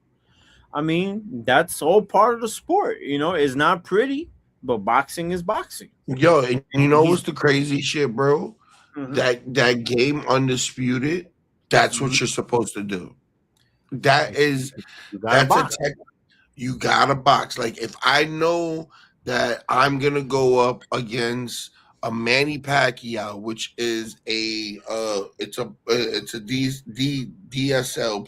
I mean, that's all part of the sport. It's not pretty, but boxing is boxing. Yo, and you know He's what's the crazy shit, bro? Mhm, That game Undisputed, that's what mhm. you're supposed to do. That is You gotta that's a box. tech. You gotta box. Like if I know that I'm gonna go up against a Manny Pacquiao, which is it's a DSL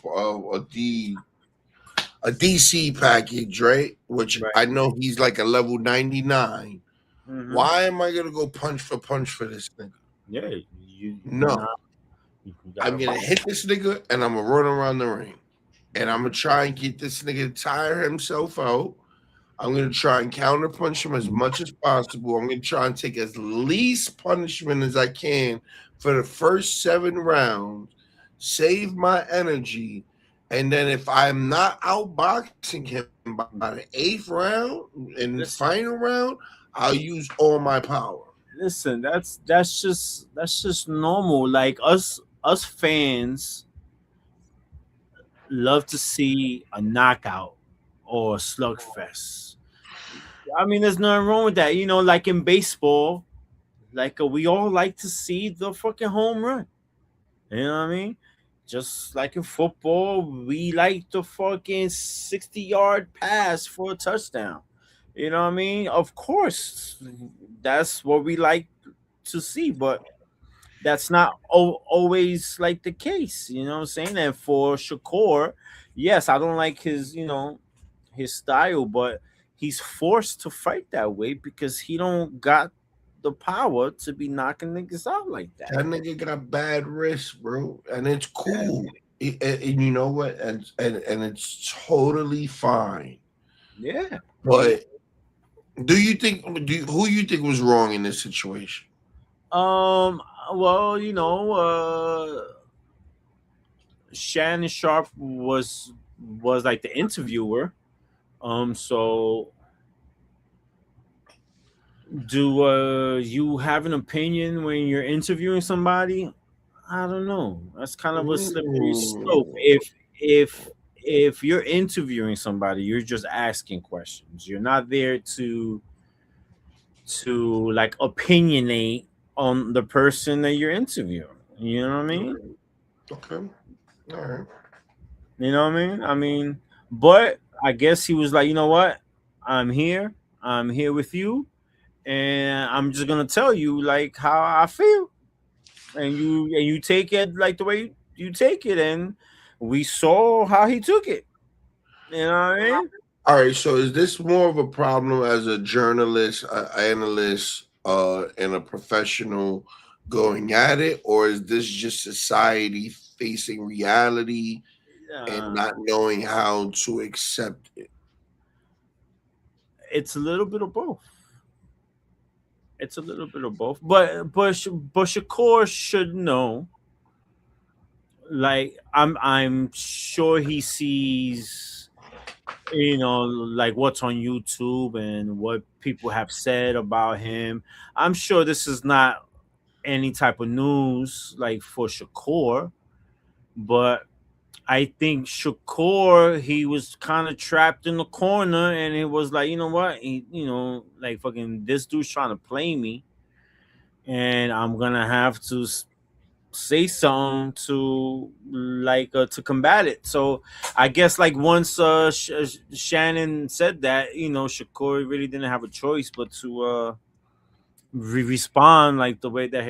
a DC package, right? Which Right. I know he's like a level 99. Mhm. Why am I gonna go punch for this nigga? Yeah, you No, not. You I'm gotta gonna box. hit this nigga and I'm gonna run around the ring. And I'm gonna try and get this nigga to tire himself out. I'm gonna try and counter punch him as much as possible. I'm gonna try and take as least punishment as I can for the first 7 rounds, save my energy, and then if I'm not outboxing him by the 8th round and Listen, final round, I'll use all my power. listen. That's just normal. Like us fans love to see a knockout or a slugfest. I mean, there's nothing wrong with that. Like in baseball, like we all like to see the fucking home run. You know what I mean? Just like in football, we like the fucking 60-yard pass for a touchdown. You know what I mean? Of course, that's what we like to see, but that's not always like the case. You know what I'm saying? And for Shakur, yes, I don't like his style, but he's forced to fight that way because he don't got the power to be knocking niggas out like that. That nigga got bad wrist, bro, and it's cool. And you know what? And it's totally fine. Yeah. But who you think was wrong in this situation? Well, Shannon Sharp was like the interviewer. So do you have an opinion when you're interviewing somebody? I don't know. That's kind of a slippery slope. If you're interviewing somebody, you're just asking questions. You're not there to like opinionate on the person that you're interviewing. You know what I mean? Okay, all right. You know what I mean? I mean, but I guess he was like, you know what? I'm here. I'm here with you, and I'm just gonna tell you like how I feel, and you take it like the way you take it, and we saw how he took it. You know what I mean? All right, so is this more of a problem as a journalist, analyst, and a professional going at it, or is this just society facing reality and Uh, not knowing how to accept it? it's a little bit of both. It's a little bit of both, but Shakur should know. Like I'm sure he sees, like what's on YouTube and what people have said about him. I'm sure this is not any type of news like for Shakur, but I think Shakur he was kind of trapped in the corner, and it was like, you know what, like fucking this dude's trying to play me, and I'm gonna have to say something to combat it. So I guess like once Shannon said that, Shakur really didn't have a choice but to respond like the way that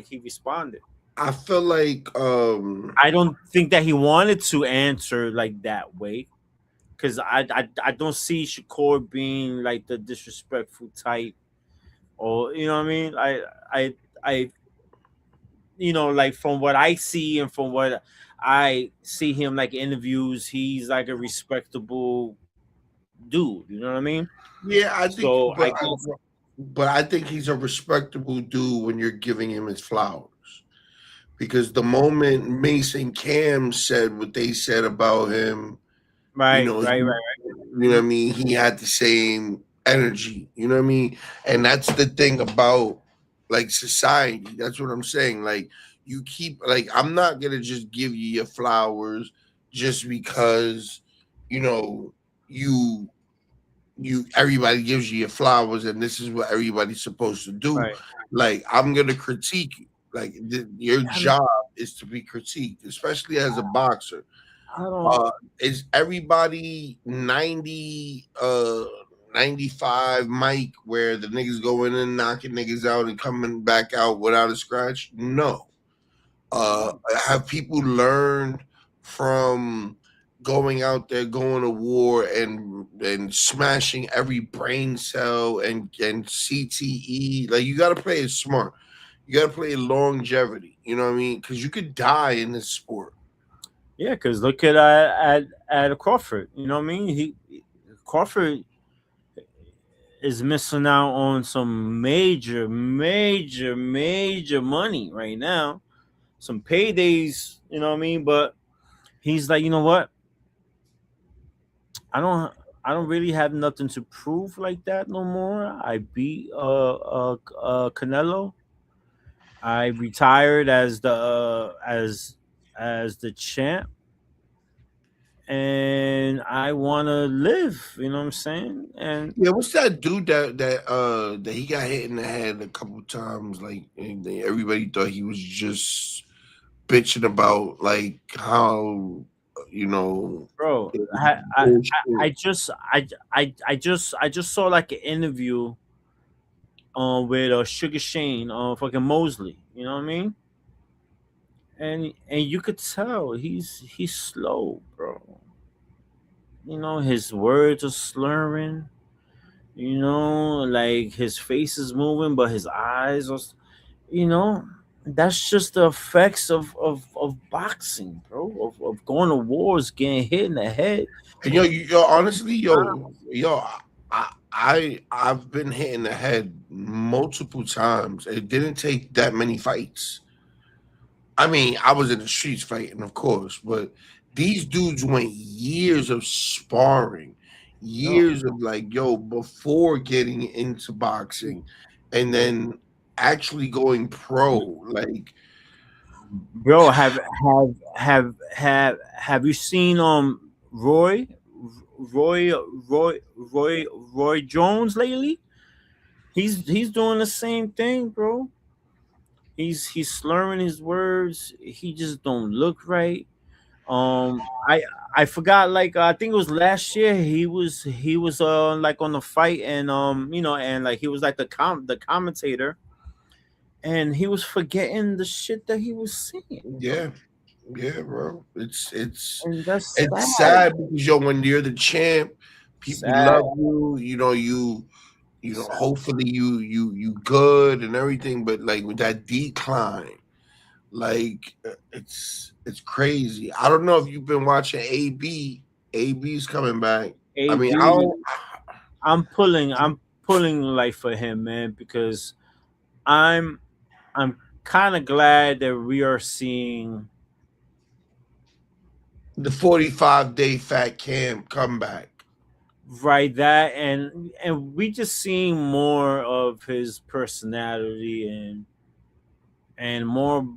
he responded. I feel like I don't think that he wanted to answer like that way, because I don't see Shakur being like the disrespectful type, or you know what I mean. I like from what I see and from what I see him like interviews, he's like a respectable dude. You know what I mean? Yeah, I think, So I guess but I think he's a respectable dude when you're giving him his flowers. Because the moment Mason Cam said what they said about him, right, you right. know what I mean, he had the same energy, you know what I mean? And that's the thing about like society. That's what I'm saying. Like you keep like I'm not gonna just give you your flowers just because you know you everybody gives you your flowers and this is what everybody's supposed to do. Right. Like I'm gonna critique you. Like your I mean, job is to be critiqued, especially as a boxer. I don't. Is everybody 90 95 Mike where the niggas going in knocking niggas out and coming back out without a scratch? No. Have people learned from going out there, going to war and smashing every brain cell and CTE? Like you gotta play it smart. You gotta play longevity, you know what I mean? Because you could die in this sport. Yeah, because look at Crawford. You know what I mean? Crawford is missing out on some major money right now. Some paydays, you know what I mean? But he's like, you know what? I don't really have nothing to prove like that no more. I beat Canelo. I retired as the champ, and I want to live. You know what I'm saying? And Yeah, what's that dude that he got hit in the head a couple times? Like and everybody thought he was just bitching about like how bro, I just saw like an interview with Sugar Shane fucking Mosley. You know what I mean? And you could tell he's slow, bro. You know, his words are slurring. You know, like his face is moving, but his eyes are. You know, that's just the effects of boxing, bro. Of going to wars, getting hit in the head. And honestly, I've been hit in the head multiple times. It didn't take that many fights. I mean, I was in the streets fighting, of course, but these dudes went years of sparring, years of like, before getting into boxing, and then actually going pro. Like, bro, have you seen Roy Jones lately? He's doing the same thing, bro. He's slurring his words. He just don't look right. I forgot. Like I think it was last year. He was like on the fight, and and like he was like the commentator, and he was forgetting the shit that he was saying. yeah, bro. It's And that's sad because when you're the champ, people Sad. love you. Hopefully you good and everything, but like with that decline, like it's crazy. I don't know if you've been watching AB. AB's coming back. I mean, I'm pulling like for him, man, because I'm kind of glad that we are seeing the 45-day fat camp comeback. right that and we just seeing more of his personality and more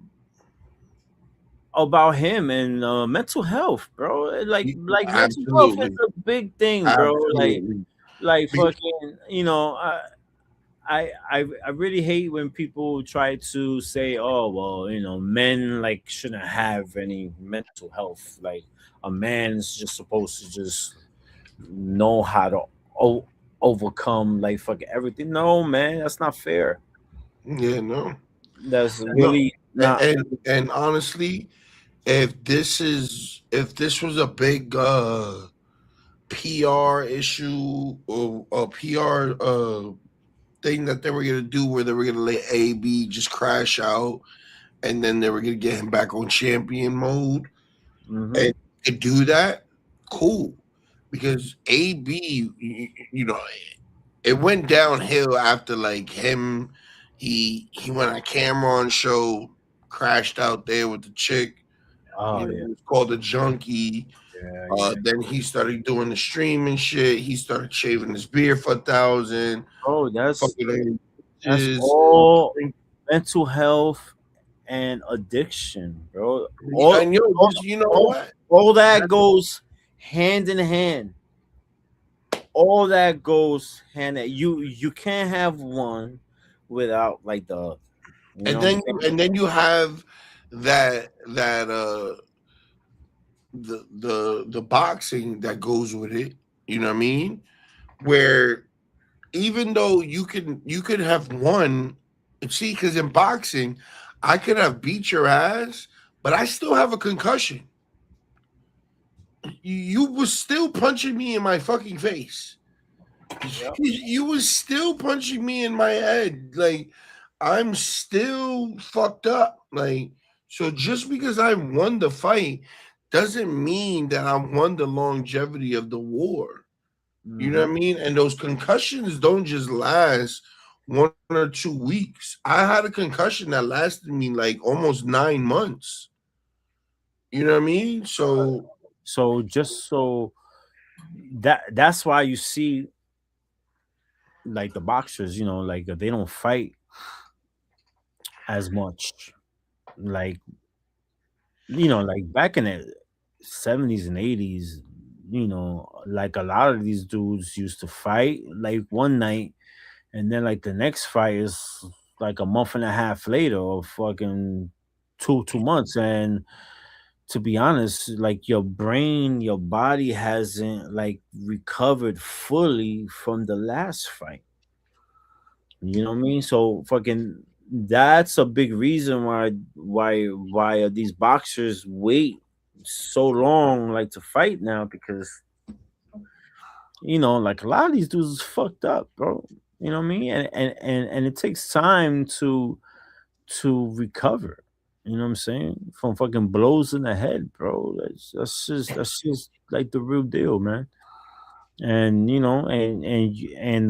about him and mental health, bro. Like mental health Absolutely. is a big thing, bro. Absolutely. Like fucking, I really hate when people try to say, oh well, men like shouldn't have any mental health. Like a man's just supposed to just know how to overcome like fucking everything. No, man, that's not fair. Yeah, no. That's really not. And honestly, if this was a big PR issue or a PR thing that they were gonna do where they were gonna let AB just crash out and then they were gonna get him back on champion mode Mhm. and to do that, cool. Because AB, you know, it went downhill after like him. He went on a Cameron show, crashed out there with the chick. Oh You know, yeah. it was called the Junkie. Yeah. Then he started doing the streaming shit. He started shaving his beard for 1,000. Oh, that's Fucking all mental health and addiction, bro. and you know what? All that goes hand in hand. All that goes hand in you can't have one without like the other. You know what I'm saying? And then you have that the boxing that goes with it. You know what I mean? Where even though you could have won, see, because in boxing, I could have beat your ass, but I still have a concussion. You was still punching me in my fucking face. Yep. You was still punching me in my head. Like I'm still fucked up. Like so, just because I won the fight doesn't mean that I won the longevity of the war. You know what I mean? And those concussions don't just last 1 or 2 weeks. I had a concussion that lasted me like almost 9 months. You know what I mean? So that's why you see like the boxers, you know, like they don't fight as much. Like, you know, like back in the 70s and 80s, you know, like a lot of these dudes used to fight like one night and then like the next fight is like a month and a half later or fucking two months. And to be honest, like your brain, your body hasn't like recovered fully from the last fight. You know what I mean? So fucking that's a big reason why these boxers wait so long like to fight now, because you know, like a lot of these dudes is fucked up, bro. You know what I mean? And it takes time to recover. You know what I'm saying? From fucking blows in the head, bro. That's just like the real deal, man. And you know,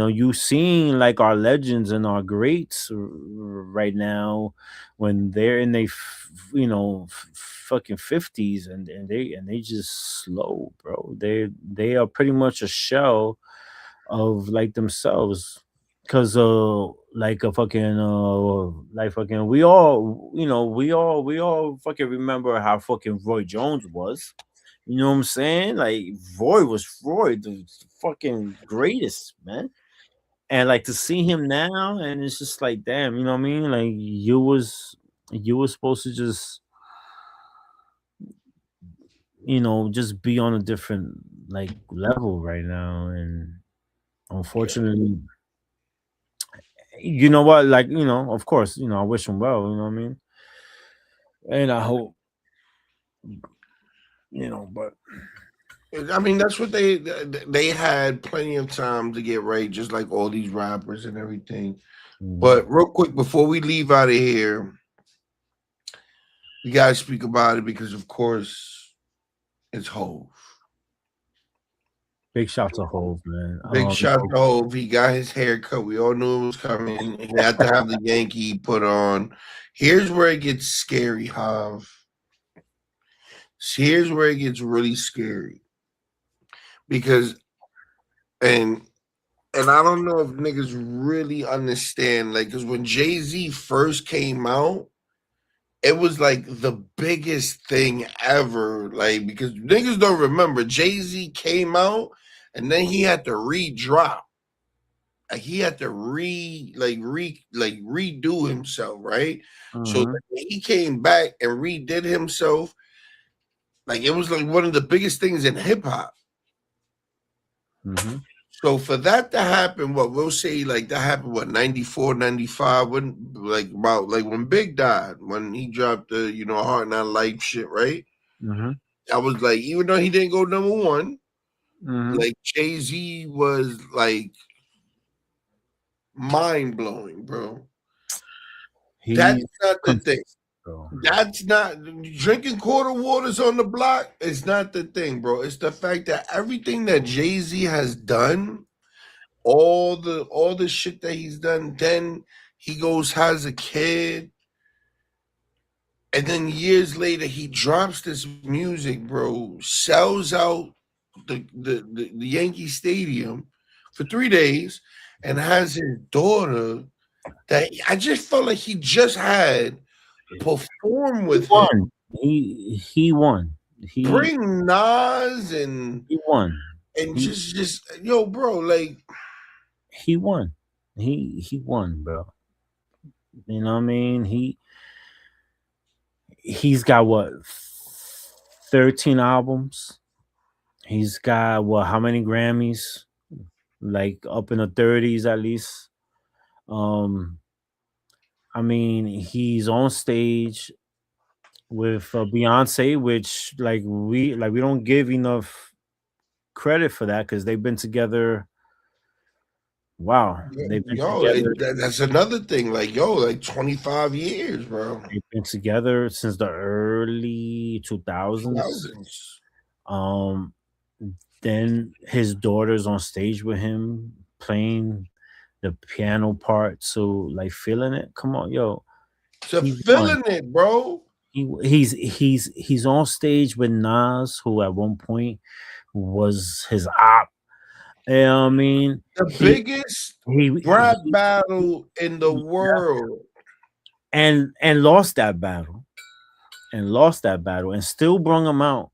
you seeing like our legends and our greats right now when they're in they fucking 50s and they just slow, bro. They are pretty much a shell of like themselves, because we all fucking remember how fucking Roy Jones was. You know what I'm saying? Like Roy was Roy, the fucking greatest, man. And like to see him now, and it's just like, damn, you know what I mean? Like you was supposed to just, just be on a different like level right now. And unfortunately, you know what? Like, of course, I wish him well, you know what I mean? And I hope, but I mean, that's what they had plenty of time to get right, just like all these rappers and everything. But real quick, before we leave out of here, we gotta speak about it because, of course, it's Hove. big shout to Hove, man. Big shout to Hove. He got his hair cut. We all knew it was coming. He had to have the Yankee put on. Here's where it gets scary, Hove. Here's where it gets really scary. Because, and I don't know if niggas really understand, like, because when Jay-Z first came out, it was like the biggest thing ever. Like, because niggas don't remember, Jay-Z came out and then he had to re-drop. Like, he had to redo himself, right? So when he came back and redid himself, like, it was like one of the biggest things in hip-hop. So for that to happen, what we'll say, like that happened, 94, 95, when when Big died, when he dropped the, Heart Not Life shit, right? I was like, even though he didn't go number one, Mhm. Like Jay-Z was like mind blowing, bro. That's He's not the thing. consistent, bro. That's not drinking quarter waters on the block is not the thing, bro. It's the fact that everything that Jay-Z has done, all the shit that he's done, then he goes, has a kid, and then years later he drops this music, bro, sells out the Yankee Stadium for 3 days, and has his daughter that I just felt like he just had perform He with him. won. He won. Bring Nas and He won. He- just yo, bro, like He won. He won, bro. You know what I mean? He's got what 13 albums. He's got what how many Grammys? Like up in the 30s at least. I mean, he's on stage with Beyonce, which we don't give enough credit for that because they've been together. Wow, they've been yo, together. that's another thing. Like yo, like 25 years, bro. They've been together since the early 2000s. Thousands. Then his daughter's on stage with him playing the piano part, so like feeling it. Come on, yo, So He feeling it, bro. he's on stage with Nas, who at one point was his op. You know what I mean? The biggest He rap battle in the world. and lost that battle, and still brung him out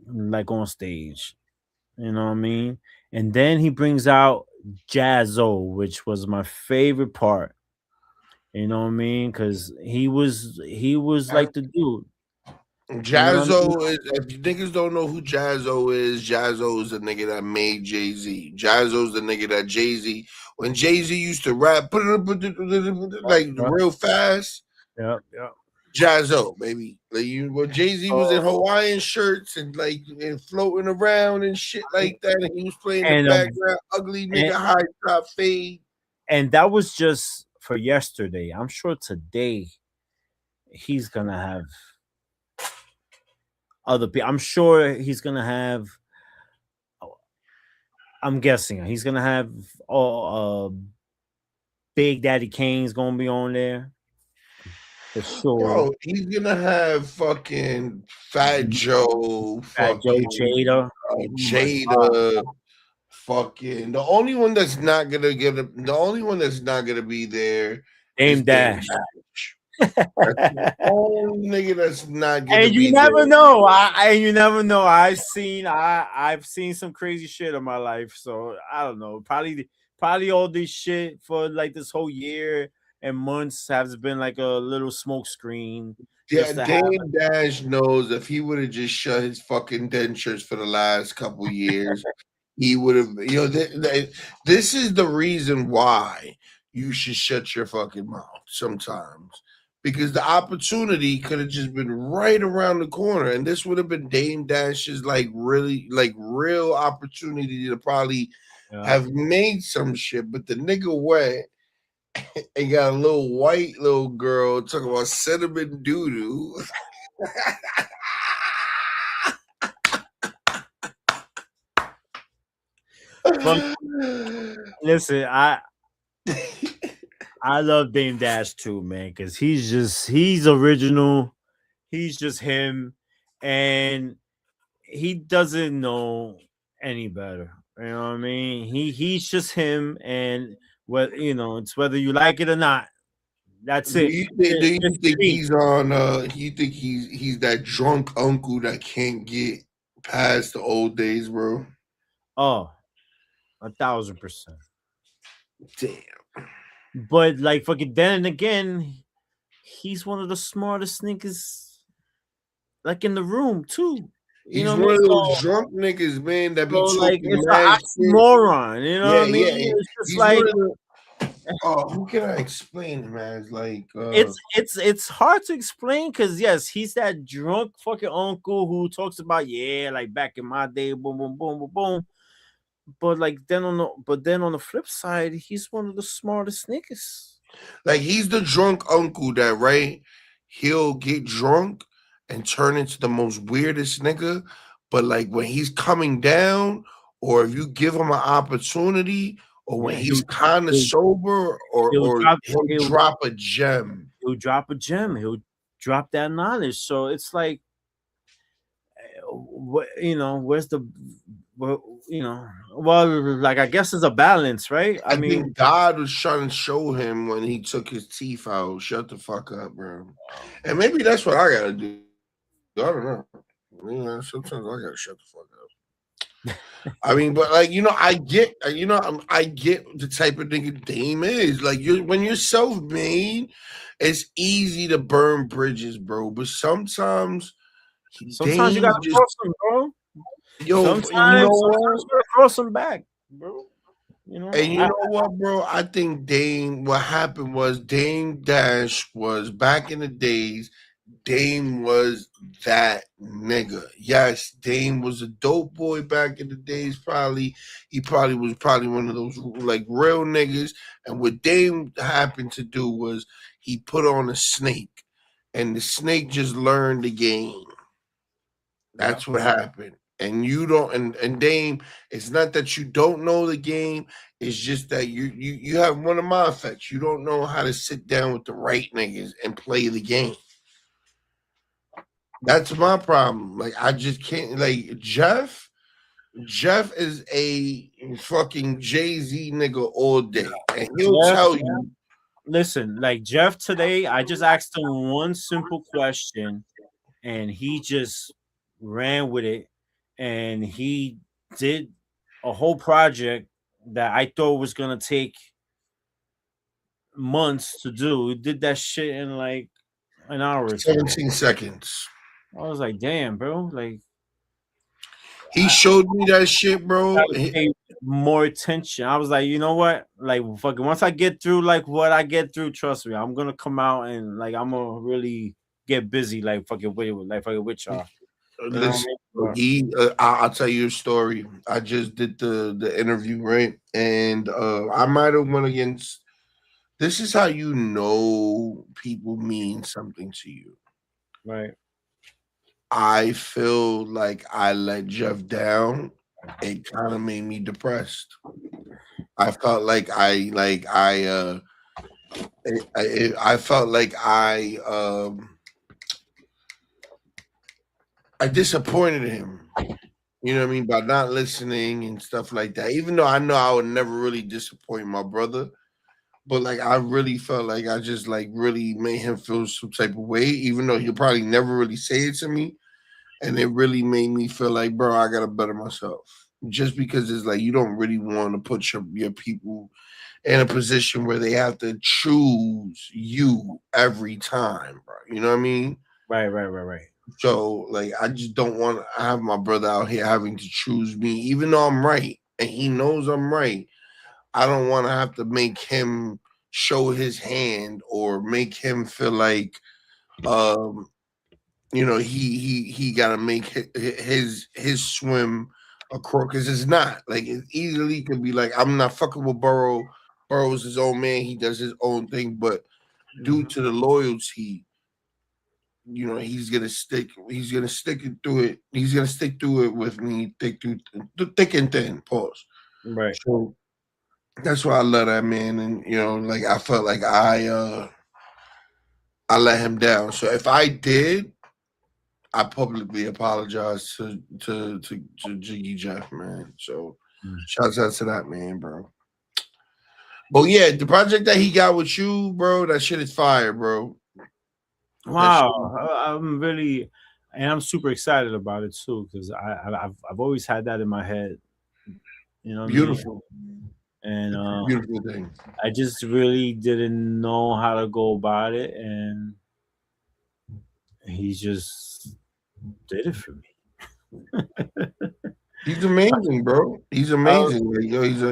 like on stage. You know what I mean? And then he brings out Jazzo, which was my favorite part. You know what I mean? Because he was like the dude. Jazzo is, if you niggas don't know who Jazzo is the nigga that made Jay-Z. Jazzo's the nigga that Jay-Z, when Jay-Z used to rap, like real fast, Yeah. Jazzo, baby. Like when Jay-Z was in Hawaiian shirts and like and floating around and shit like that, and he was playing And, the background, ugly nigga, high top fade. And that was just for yesterday. I'm sure today he's gonna have other people. I'm sure he's gonna have. I'm guessing he's gonna have Big Daddy Kane's gonna be on there for sure. Bro, he's gonna have fucking Fat Joe, Fat Joe, Jada, Jada. Fucking the only one that's not gonna be there. Dame is Dash. That's the only nigga that's not gonna And be you never there. know. You never know. I've seen some crazy shit in my life, so I don't know. Probably all this shit for like this whole year and months has been like a little smoke screen. Yeah, Dame Dash knows if he would have just shut his fucking dentures for the last couple years, he would have. This is the reason why you should shut your fucking mouth sometimes, because the opportunity could have just been right around the corner, and this would have been Dame Dash's real opportunity to probably have made some shit. But the nigga went and got a little white little girl talking about cinnamon doo-doo. Listen, I love Dame Dash too, man, because he's original. He's just him, and he doesn't know any better. You know what I mean? He's just him, and it's whether you like it or not. That's it. Do you think he's on? You think he's that drunk uncle that can't get past the old days, bro? Oh, 1,000%. Damn. But like fucking then again, he's one of the smartest niggas like in the room too. He's one of those drunk niggas, man, that be talking like it's mad an oxymoron, you know what I mean? Yeah. It's just like Who can I explain, man? It's like It's hard to explain because yes, he's that drunk fucking uncle who talks about like back in my day, boom, boom, boom, boom, boom. But like then on the flip side, he's one of the smartest niggas. like he's the drunk uncle that right. He'll get drunk and turn into the most weirdest nigga, but like when he's coming down, or if you give him an opportunity, or when Yeah, he's kind of he'll, sober, he'll or drop he'll drop a gem. he'll drop a gem. He'll drop that knowledge. So it's like, what where's the, well, well, like I guess it's a balance, right? I think God was trying to show him when he took his teeth out. Shut the fuck up, bro. And maybe that's what I gotta do. I don't know. Sometimes I gotta shut the fuck up. I mean, but like I get, I get the type of nigga Dame is. Like when you're self-made, it's easy to burn bridges, bro. But sometimes you Dame gotta just, cross them, bro. yo, Sometimes you gotta cross them back, bro. And you know what, bro? I think Dame, what happened was Dame Dash was back in the days. Dame was that nigga. Yes, Dame was a dope boy back in the days. He probably was one of those like real niggas. And what Dame happened to do was he put on a snake, and the snake just learned the game. That's what happened. And you don't, and Dame, it's not that you don't know the game, it's just that you have one of my effects. You don't know how to sit down with the right niggas and play the game. That's my problem. Like I just can't. Like Jeff is a fucking Jay-Z nigga all day, and he'll tell you. Listen, like Jeff today, I just asked him one simple question, and he just ran with it, and he did a whole project that I thought was gonna take months to do. He did that shit in like an hour or 17 seconds. I was like, damn, bro. Like he showed me that shit, bro. Pay more attention. I was like, you know what? Like fucking once I get through like what I get through, trust me, I'm gonna come out and like I'm gonna really get busy like fucking with y'all. Listen, I'll tell you a story. I just did the interview, right? And I might have went against. This is how you know people mean something to you, right? I feel like I let Jeff down. It kind of made me depressed. I felt like I felt like I disappointed him. You know what I mean? By not listening and stuff like that. Even though I know I would never really disappoint my brother. But like I really felt like I just like really made him feel some type of way, even though he'll probably never really say it to me. And it really made me feel like, bro, I gotta better myself. Just because it's like you don't really want to put your people in a position where they have to choose you every time, bro. You know what I mean? Right. So like I just don't want to have my brother out here having to choose me, even though I'm right and he knows I'm right. I don't want to have to make him show his hand or make him feel like he got to make his swim across, because it's not like it easily could be like I'm not fucking with Burrow. Burrow's his own man, he does his own thing, but due to the loyalty, he's gonna stick it through it. He's gonna stick through it with me, thick and thin. Pause. Right. So that's why I love that man, and like I felt like I let him down. So if I did, I publicly apologize to Jiggy Jeff, man. So shouts out to that man, bro. But yeah, the project that he got with you, bro, that shit is fire, bro. Wow, I'm super excited about it too, because I've always had that in my head. Beautiful. And beautiful thing. I just really didn't know how to go about it, and he just did it for me. He's amazing, bro. He's amazing.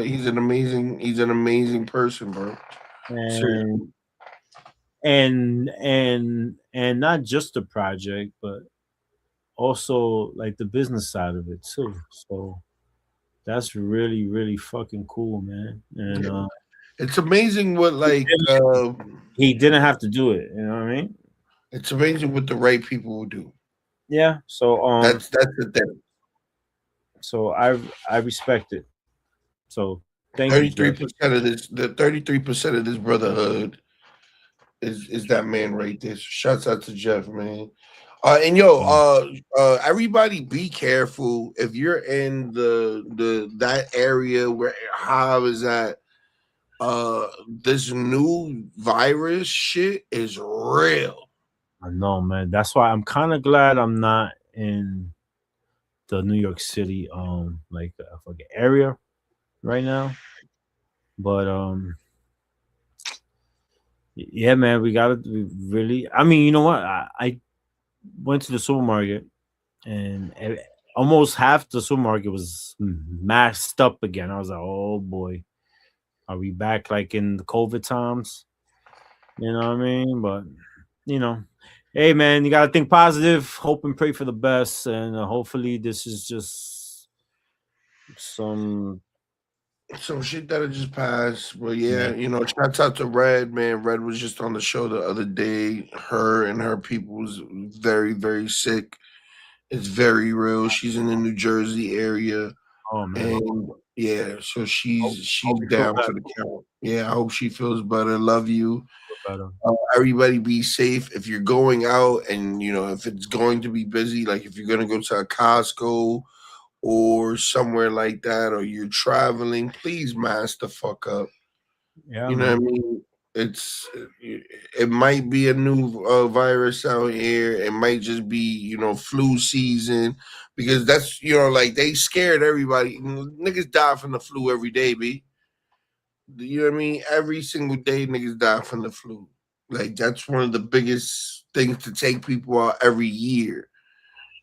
He's an amazing person, bro. and and not just the project, but also like the business side of it too. So that's really really fucking cool, man. And Yeah. It's amazing what like he didn't have to do it. You know what I mean? it's amazing what the right people will do. Yeah. So That's the thing. so I respect it. So thank you, 33% Jeff. of this, the 33% of this brotherhood is that man right there. So shouts out to Jeff, man. And yo, everybody be careful if you're in the that area where Hav is at. This new virus shit is real. I know, man. That's why I'm kind of glad I'm not in the New York City fucking area right now. But yeah, man, we gotta really. I mean, you know what? I went to the supermarket and almost half the supermarket was masked up again. I was like, oh boy, are we back like in the COVID times? You know what I mean? But you know, hey man, you gotta think positive, hope and pray for the best, and hopefully this is just some. Some shit that just passed. But yeah, you know, shouts out to Red, man. Red was just on the show the other day. Her and her people was very, very sick. It's very real. She's in the New Jersey area. Oh man, And yeah, so she's hope you feel down better. for the count. Yeah, I hope she feels better. Love you. Feel better. Everybody be safe. If you're going out and you know if it's going to be busy, like if you're gonna go to a Costco or somewhere like that, or you're traveling, please mask the fuck up. Yeah, You know man. what I mean? It might be a new virus out here. It might just be flu season because that's like they scared everybody. Niggas die from the flu every day, b. You know what I mean? Every single day, niggas die from the flu. Like that's one of the biggest things to take people out every year.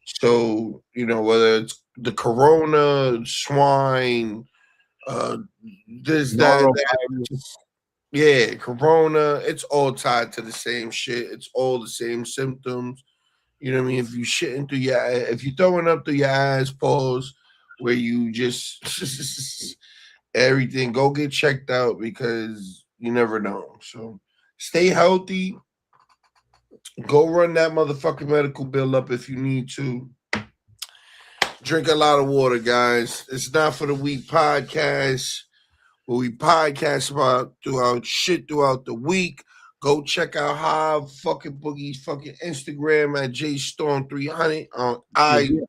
So whether it's the corona, swine, uh, this, that, Norovirus. yeah, corona, it's all tied to the same shit. It's all the same symptoms. You know what I mean? If you shitting through if you throwing up through your eyes, pause, where you just everything, go get checked out because you never know. So stay healthy. Go run that motherfucking medical bill up if you need to. Drink a lot of water, guys. It's Not For The Week podcast, where we podcast about throughout the week. Go check out Hive fucking Boogie's fucking Instagram at JStorm300 on IG.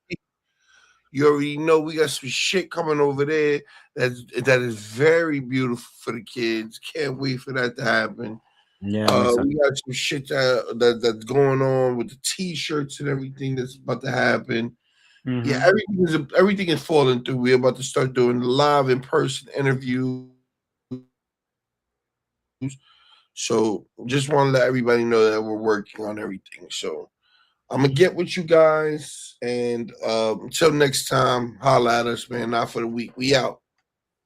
You already know we got some shit coming over there that is very beautiful for the kids. Can't wait for that to happen. Yeah, We got some shit that's going on with the t-shirts and everything that's about to happen. mm-hmm. Yeah, everything is falling through. We're about to start doing live in-person interviews. So just want to let everybody know that we're working on everything. So I'm gonna get with you guys, and until next time, holla at us, man. Not For The Week. We out.